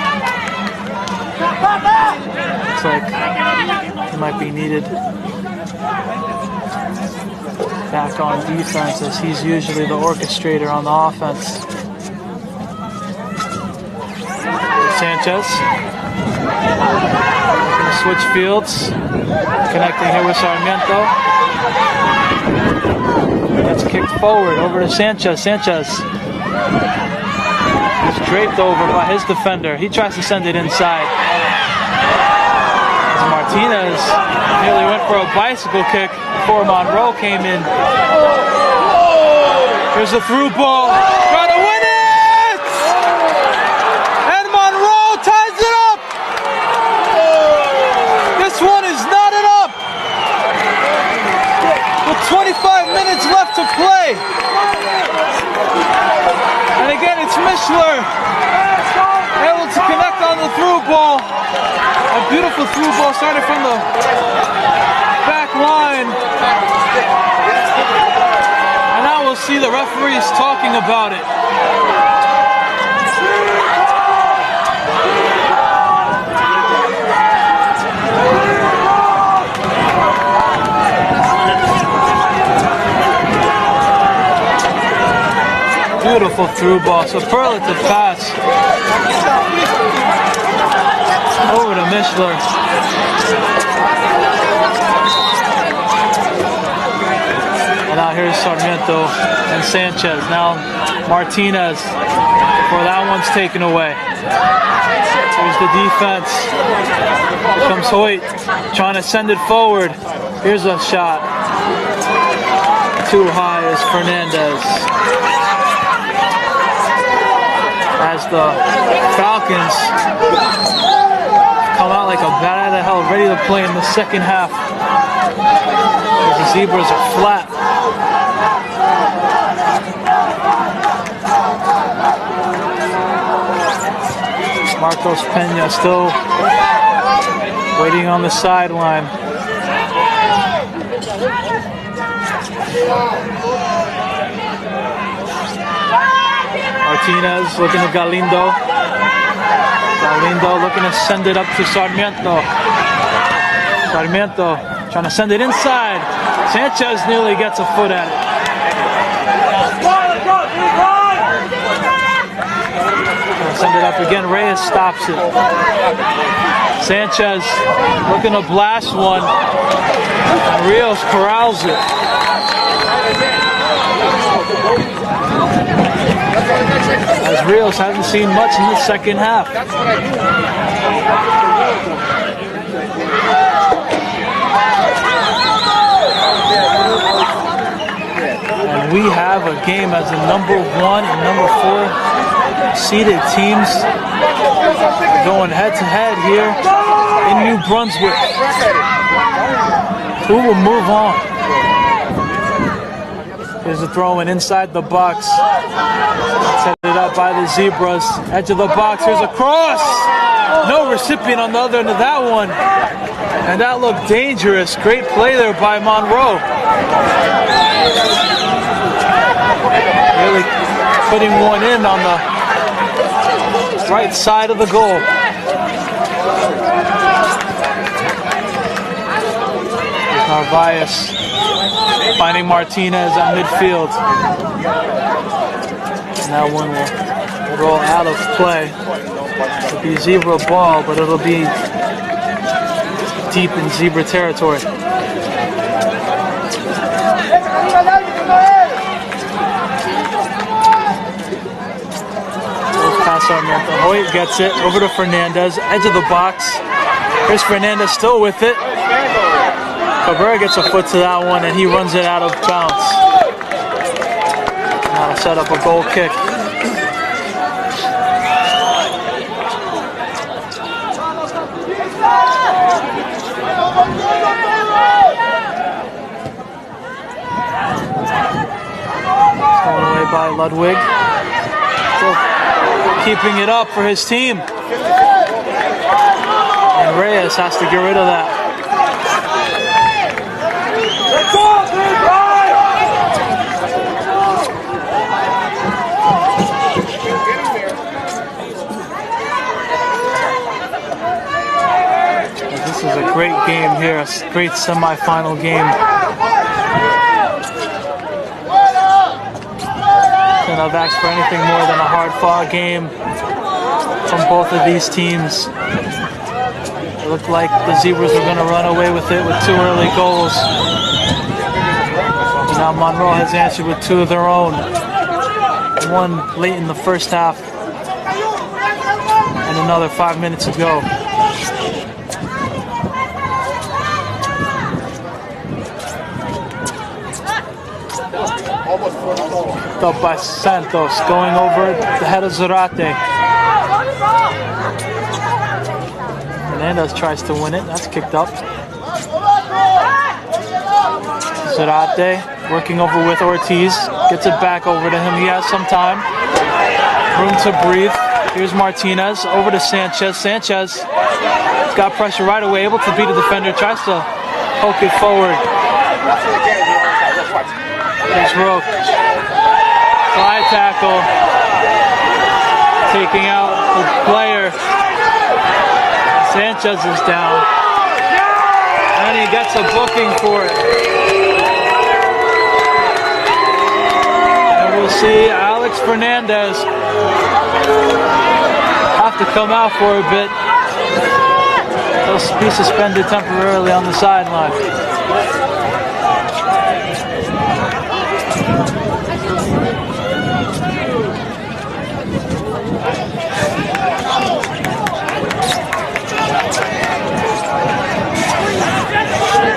Looks like he might be needed back on defense, as he's usually the orchestrator on the offense. Sanchez looking to switch fields, connecting here with Sarmiento. Gets kicked forward over to Sanchez. Sanchez is draped over by his defender. He tries to send it inside. Martinez nearly went for a bicycle kick before Monroe came in. Here's a through ball. Trying to win it! And Monroe ties it up! This one is knotted up! With 25 minutes left to play. And again, it's Mishler able to connect on the through ball. A beautiful through ball started from the back line. And now we'll see the referees talking about it. Beautiful through ball, superlative pass. Over to Mishler. And now here's Sarmiento and Sanchez. Now Martinez before that one's taken away. Here's the defense. Here comes Hoyt trying to send it forward. Here's a shot. Too high is Fernandez. As the Falcons come out like a bat out of hell, ready to play in the second half. The Zebras are flat. Marcos Pena still waiting on the sideline. Martinez looking at Galindo. Galindo looking to send it up to Sarmiento. Sarmiento trying to send it inside. Sanchez nearly gets a foot at it. Send it up again. Reyes stops it. Sanchez looking to blast one. And Rios corrals it. As Rios hasn't seen much in the second half. And we have a game as the number 1 and number 4 seeded teams going head to head here in New Brunswick. Who will move on? Here's a throw in inside the box. Headed up by the Zebras. Edge of the box. Here's a cross. No recipient on the other end of that one. And that looked dangerous. Great play there by Monroe. Really putting one in on the right side of the goal. Here's Narvaez finding Martinez at midfield. And that one will roll out of play. It'll be Zebra ball, but it'll be deep in Zebra territory. Pass on there. Hoyt gets it over to Fernandez, edge of the box. Here's Fernandez still with it. Cabrera gets a foot to that one and he runs it out of bounds. Now to set up a goal kick. Thrown away by Ludwig. Still keeping it up for his team. And Reyes has to get rid of that. This is a great game here, a great semi-final game. And I've asked for anything more than a hard-fought game from both of these teams. It looked like the Zebras were going to run away with it with 2 early goals. And now Monroe has answered with 2 of their own. One late in the first half. And another 5 minutes to go. Up by Santos, going over the head of Zarate. Fernandez tries to win it, that's kicked up. Zarate working over with Ortiz, gets it back over to him, he has some time. Room to breathe. Here's Martinez, over to Sanchez. Sanchez got pressure right away, able to beat a defender, tries to poke it forward. Here's Roque. Slide tackle. Taking out the player. Sanchez is down. And he gets a booking for it. And we'll see Alex Fernandez have to come out for a bit. He'll be suspended temporarily on the sideline.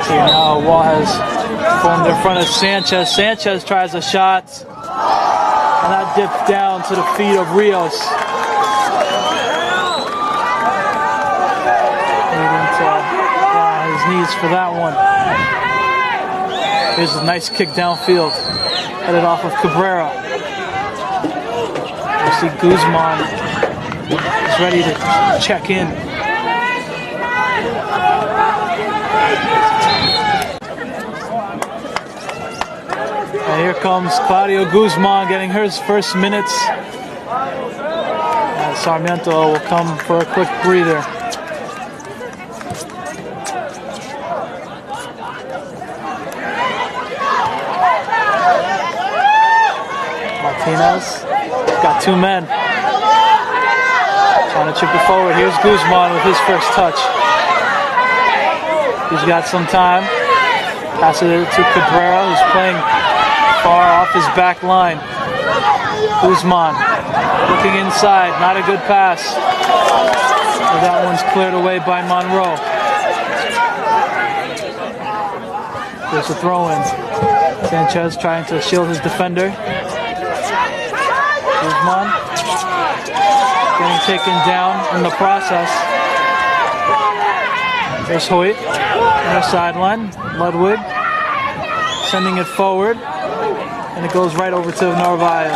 Now Wall has formed in front of Sanchez. Sanchez tries a shot. And that dipped down to the feet of Rios. Needing to his knees for that one. Here's a nice kick downfield. Headed off of Cabrera. You see Guzman is ready to check in. And here comes Claudio Guzman getting his first minutes. Sarmiento will come for a quick breather. Martinez got 2 men. Trying to chip it forward. Here's Guzman with his first touch. He's got some time. Pass it to Cabrera, who's playing far off his back line. Guzman looking inside, not a good pass. But that one's cleared away by Monroe. There's a throw-in. Sanchez trying to shield his defender. Guzman getting taken down in the process. There's Hoyt on the sideline. Ludwig sending it forward. and it goes right over to Narvaez.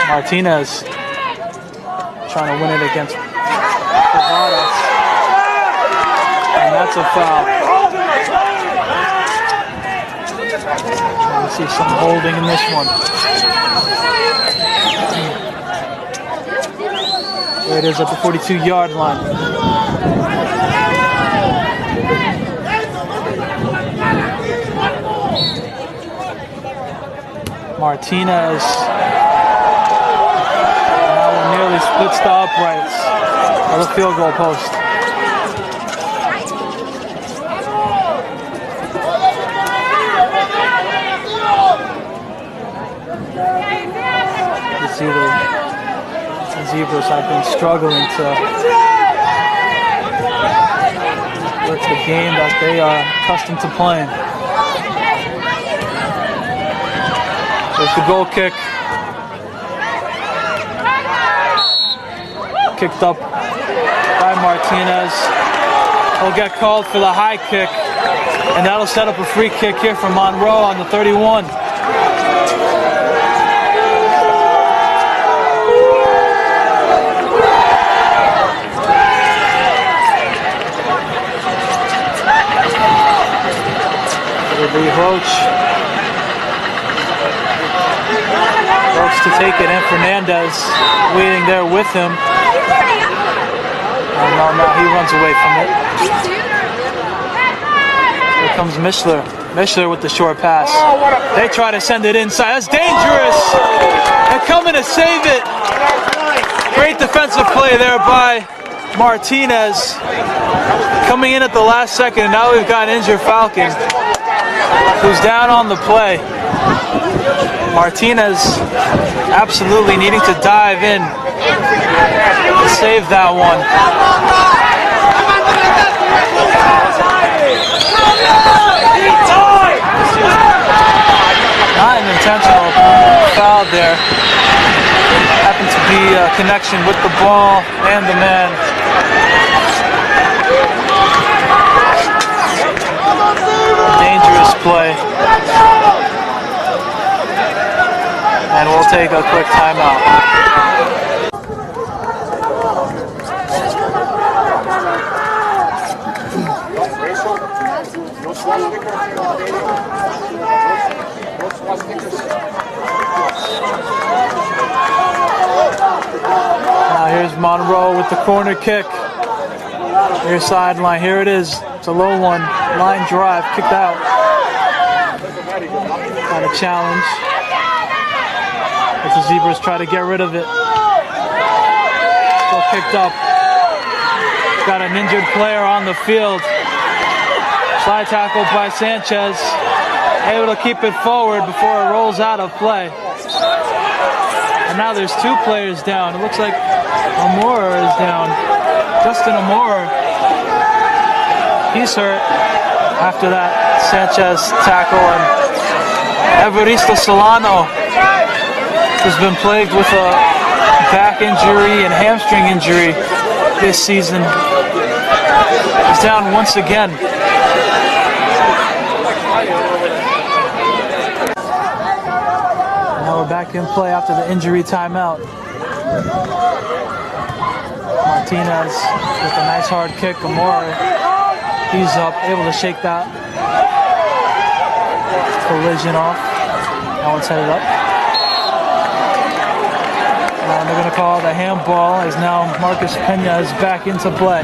Martinez trying to win it against Cavadas. And that's a foul. We see some holding in this one. There it is at the 42-yard line. Martinez. Now it nearly splits the uprights of the field goal post. You see the Zebras have been struggling to work the game that they are accustomed to playing. There's the goal kick. Kicked up by Martinez. He'll get called for the high kick, and that'll set up a free kick here for Monroe on the 31. Roach to take it, and Fernandez waiting there with him. Oh no, he runs away from it. Here comes Mishler. Mishler with the short pass. They try to send it inside. That's dangerous. They're coming to save it. Great defensive play there by Martinez. Coming in at the last second, and now we've got an injured Falcon who's down on the play. Martinez absolutely needing to dive in to save that one. Not an intentional foul there. Happened to be a connection with the ball and the man. Dangerous play. And we'll take a quick timeout. Now here's Monroe with the corner kick. Near sideline. Here it is. It's a low one. Line drive. Kicked out. Got a challenge. As the Zebras try to get rid of it. Still picked up. Got an injured player on the field. Slide tackle by Sanchez. Able to keep it forward before it rolls out of play. And now there's two players down. It looks like Amora is down. Justin Amora. He's hurt after that Sanchez tackle. And Evaristo Solano has been plagued with a back injury and hamstring injury this season. He's down once again. Now we're back in play after the injury timeout. Martinez with a nice hard kick. Amora, he's up, able to shake that collision off. Now it's headed up. And they're going to call the handball as now Marcus Pena is back into play.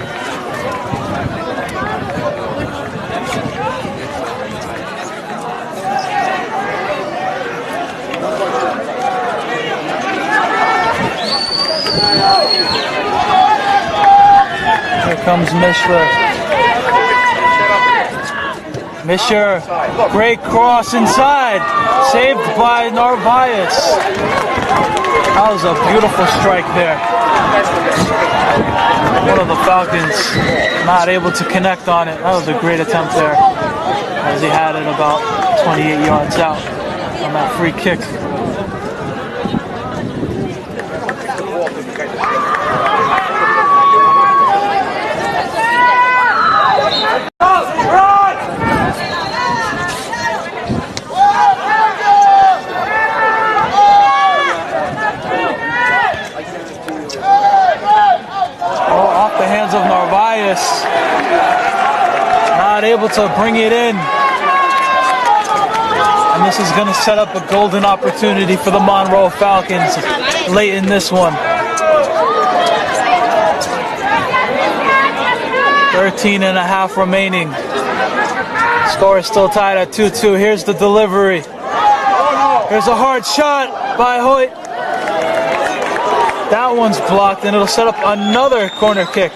Here comes Mishler. Mishler, great cross inside, saved by Narvaez. That was a beautiful strike there. One of the Falcons not able to connect on it. That was a great attempt there, as he had it about 28 yards out on that free kick. not able to bring it in. And this is going to set up a golden opportunity for the Monroe Falcons late in this one. 13 and a half remaining. Score is still tied at 2-2. Here's the delivery. Here's a hard shot by Hoyt. That one's blocked, and it'll set up another corner kick.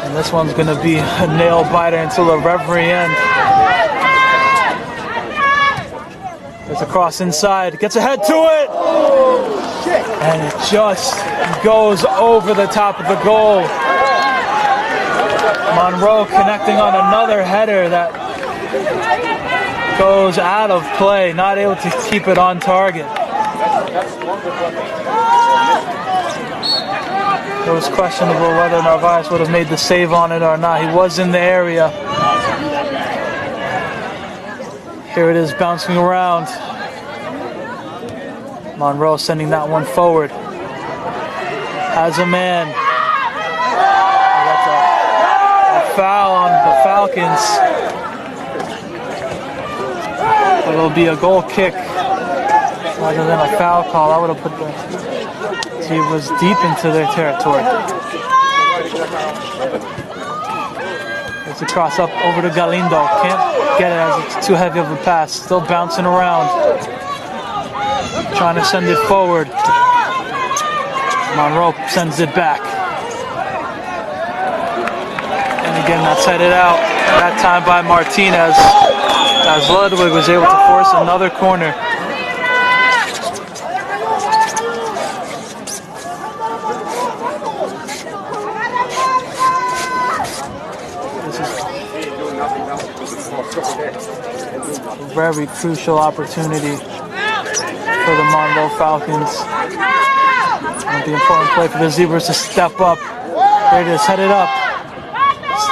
And this one's going to be a nail biter until the very end. There's a cross inside, gets ahead to it, and it just goes over the top of the goal. Monroe connecting on another header that goes out of play, not able to keep it on target. It was questionable whether Narvaez would have made the save on it or not. He was in the area. Here it is bouncing around. Monroe sending that one forward. Has a man. That's a foul on the Falcons. It'll be a goal kick rather than a foul call. I would have put the Zebras deep into their territory. It's a cross up over to Galindo. Can't get it as it's too heavy of a pass. Still bouncing around. Trying to send it forward. Monroe sends it back. And again, that's headed out. That time by Martinez. As Ludwig was able to force another corner. Very crucial opportunity for the Monroe Falcons. And the important play for the Zebras to step up. There it is, headed up.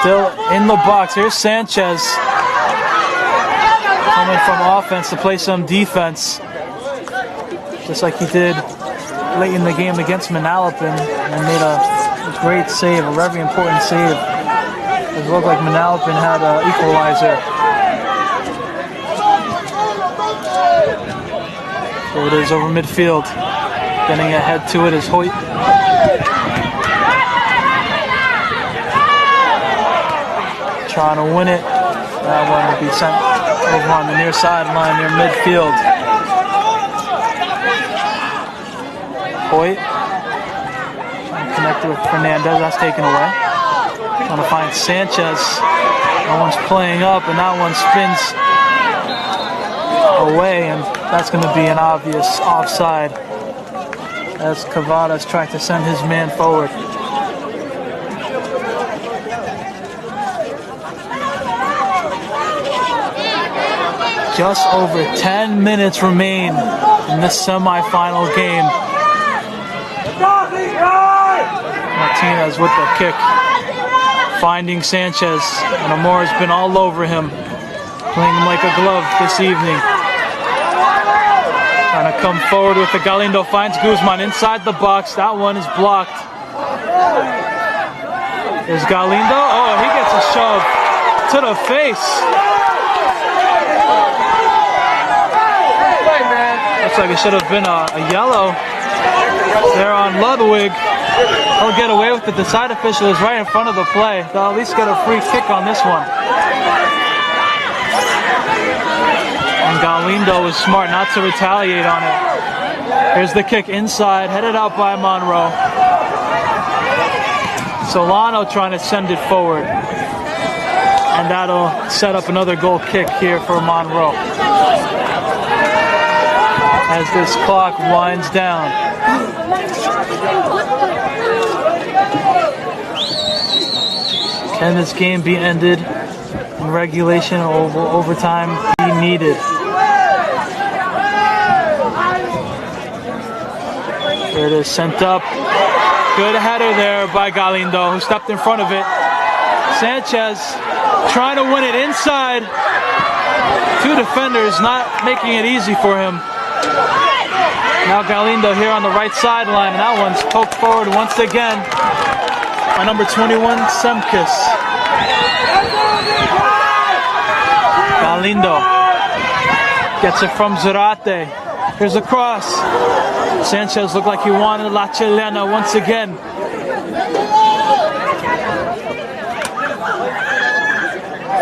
Still in the box. Here's Sanchez coming from offense to play some defense, just like he did late in the game against Manalapan, and made a great save, a very important save. It looked like Manalapan had an equalizer. So it is over midfield. Getting ahead to it is Hoyt. Trying to win it. That one will be sent over on the near sideline near midfield. Hoyt. Connected with Fernandez. That's taken away. Trying to find Sanchez. That one's playing up, and that one spins away, and that's going to be an obvious offside as Cavadas tried to send his man forward. Just over 10 minutes remain in this semi-final game. Martinez with the kick, finding Sanchez, and Amore's been all over him, playing him like a glove this evening. Trying to come forward with the Galindo, finds Guzman inside the box. That one is blocked. There's Galindo. Oh, he gets a shove to the face. Looks like it should have been a yellow there on Ludwig. He'll get away with it. The side official is right in front of the play. They'll at least get a free kick on this one. And Galindo was smart not to retaliate on it. Here's the kick inside, headed out by Monroe. Solano trying to send it forward. And that'll set up another goal kick here for Monroe. As this clock winds down. Can this game be ended in regulation or will overtime be needed? There it is, sent up. Good header there by Galindo, who stepped in front of it. Sanchez trying to win it inside. Two defenders not making it easy for him. Now Galindo here on the right sideline, and that one's poked forward once again by number 21, Semkis. Galindo gets it from Zarate. Here's a cross. Sanchez looked like he wanted La Chilena once again.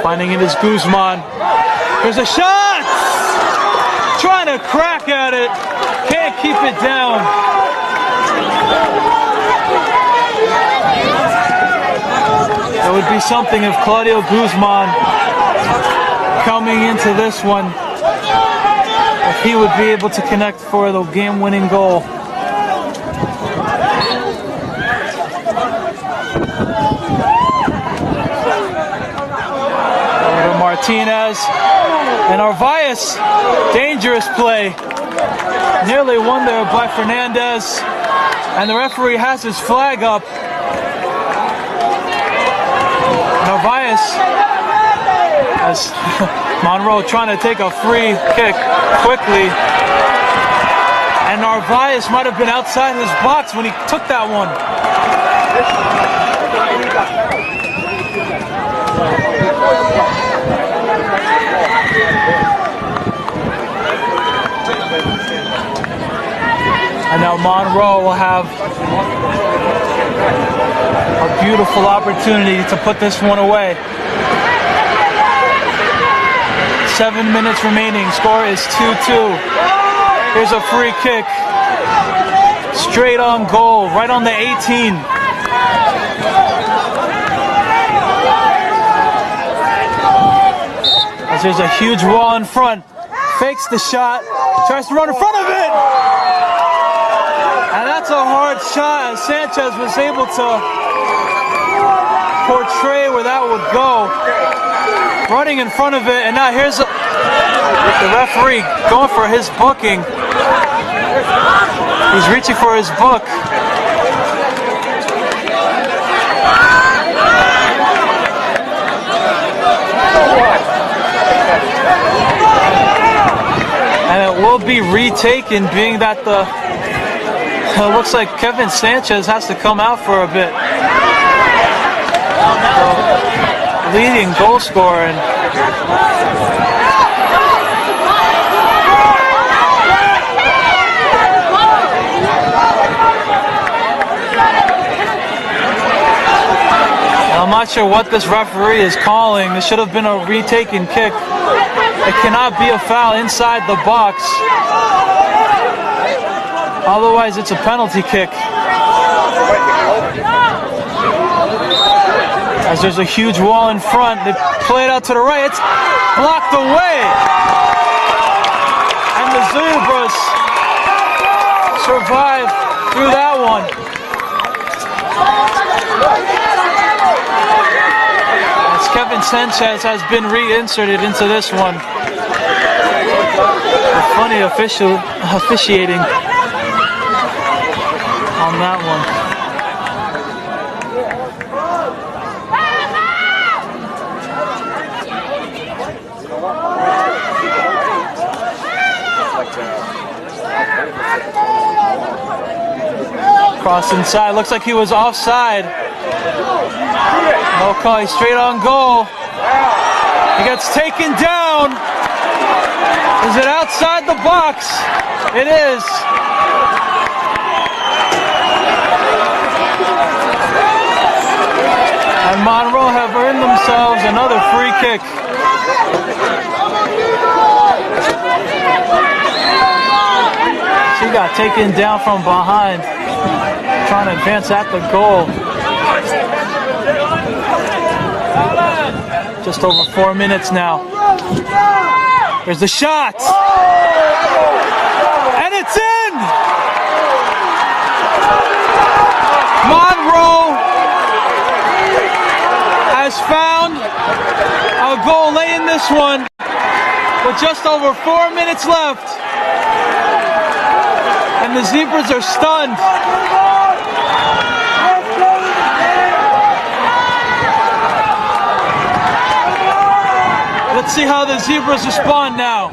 Finding it is Guzman. Here's a shot! Trying to crack at it. Can't keep it down. That would be something if Claudio Guzman coming into this one, if he would be able to connect for the game-winning goal. Martinez and Arvaiz, dangerous play. Nearly won there by Fernandez, and the referee has his flag up. And Arvaiz, as Monroe trying to take a free kick quickly, and Arvaiz might have been outside his box when he took that one. And now Monroe will have a beautiful opportunity to put this one away. 7 minutes remaining. Score is 2-2. Here's a free kick. Straight on goal, right on the 18. As there's a huge wall in front. Fakes the shot. Tries to run in front of it. And that's a hard shot, as Sanchez was able to portray where that would go. Running in front of it, and now here's the referee going for his booking. He's reaching for his book. And it will be retaken, being that it looks like Kevin Sanchez has to come out for a bit. The leading goal scorer. And I'm not sure what this referee is calling. This should have been a retaken kick. It cannot be a foul inside the box. Otherwise, it's a penalty kick. As there's a huge wall in front, they play it out to the right. It's blocked away. And the Zebras survive through that one. As Kevin Sanchez has been reinserted into this one. Funny officiating on that one. Cross inside, looks like he was offside. No call, he's straight on goal. He gets taken down. Is it outside the box? It is. And Monroe have earned themselves another free kick. She got taken down from behind, trying to advance at the goal. Just over 4 minutes now. There's the shot. And it's in! Monroe has found a goal late in this one with just over 4 minutes left. And the Zebras are stunned. Let's see how the Zebras respond now.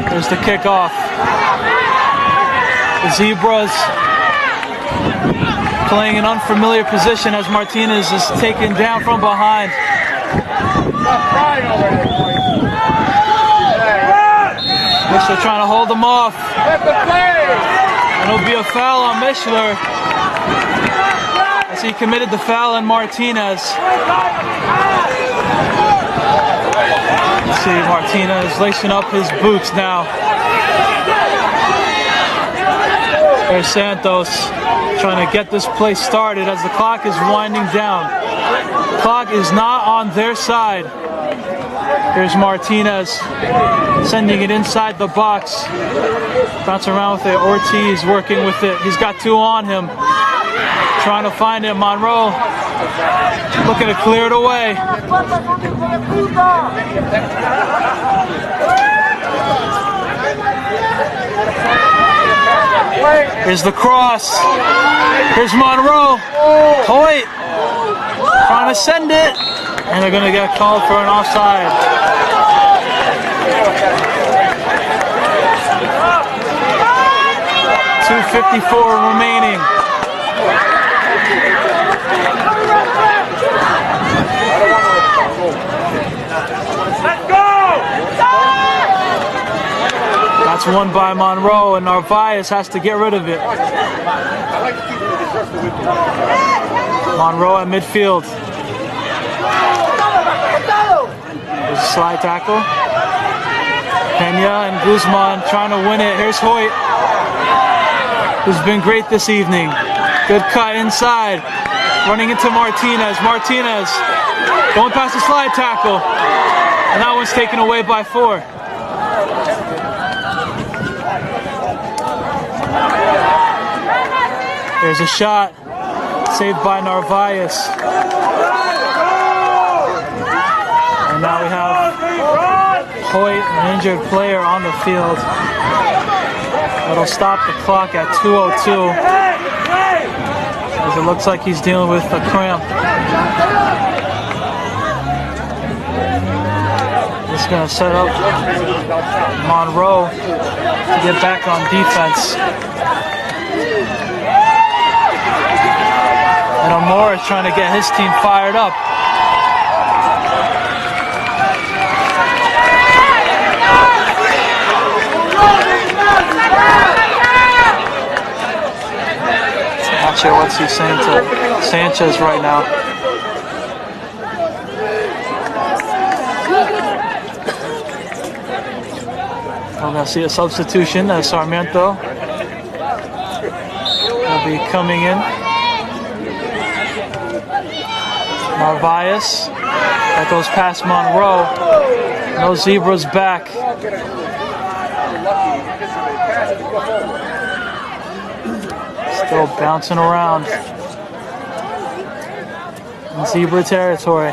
There's the kickoff. The Zebras playing an unfamiliar position as Martinez is taken down from behind. Mishler trying to hold him off. And it'll be a foul on Mishler as he committed the foul on Martinez. See Martinez lacing up his boots now. There's Santos trying to get this play started as the clock is winding down. The clock is not on their side. Here's Martinez sending it inside the box. Bouncing around with it. Ortiz working with it. He's got two on him. Trying to find it. Monroe looking to clear it away. Here's the cross. Here's Monroe. Hoyt trying to send it. And they're going to get called for an offside. .254 remaining. That's won by Monroe, and Narvaez has to get rid of it. Monroe at midfield. There's a slide tackle. Pena and Guzman trying to win it. Here's Hoyt, who's been great this evening. Good cut inside. Running into Martinez. Martinez going past the slide tackle. And that one's taken away by 4. There's a shot. Saved by Narvaez. And now we have Hoyt, an injured player, on the field. That'll stop the clock at 2:02. As it looks like he's dealing with a cramp. Just gonna set up Monroe to get back on defense. And Amor is trying to get his team fired up. Not sure what's he saying to Sanchez right now. We're going to see a substitution as Sarmiento will be coming in. Narvaez, that goes past Monroe. No Zebras back. Still bouncing around in Zebra territory.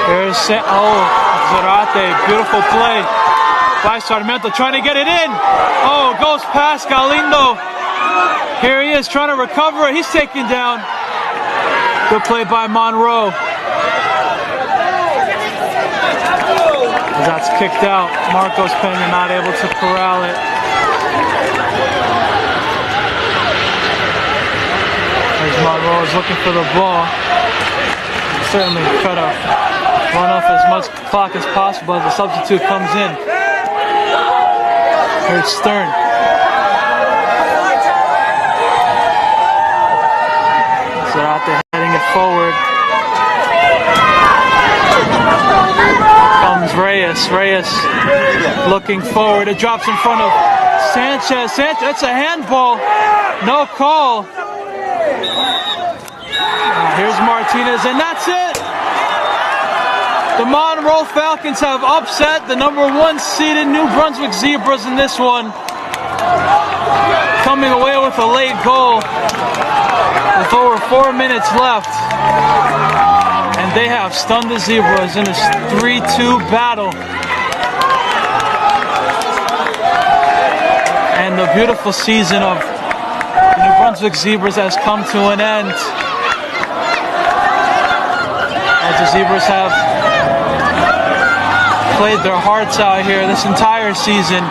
There's Zarate, beautiful play by Sarmiento, trying to get it in. Oh, goes past Galindo. Here he is trying to recover it. He's taken down. Good play by Monroe. As that's kicked out. Marcos Pena not able to corral it. As Monroe is looking for the ball. Certainly try to run off as much clock as possible as the substitute comes in. Here's Stern. Zarate heading it forward. Comes Reyes. Reyes looking forward. It drops in front of Sanchez, that's a handball. No call. Here's Martinez, and that's it. The Monroe Falcons have upset the #1 seeded New Brunswick Zebras in this one, coming away with a late goal with over 4 minutes left. And they have stunned the Zebras in a 3-2 battle. And the beautiful season of the New Brunswick Zebras has come to an end, as the Zebras have played their hearts out here this entire season.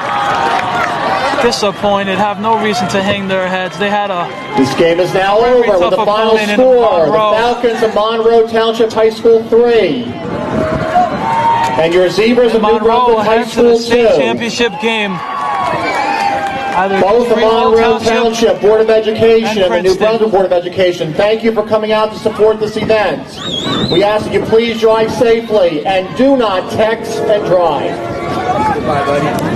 Disappointed, have no reason to hang their heads. They had a This game is now over with the final score. The Falcons of Monroe Township High School 3. And your Zebras of New Brunswick High School 2. State championship game. Both the Monroe Township Board of Education and the New Brunswick Board of Education, thank you for coming out to support this event. We ask that you please drive safely and do not text and drive. Goodbye, buddy.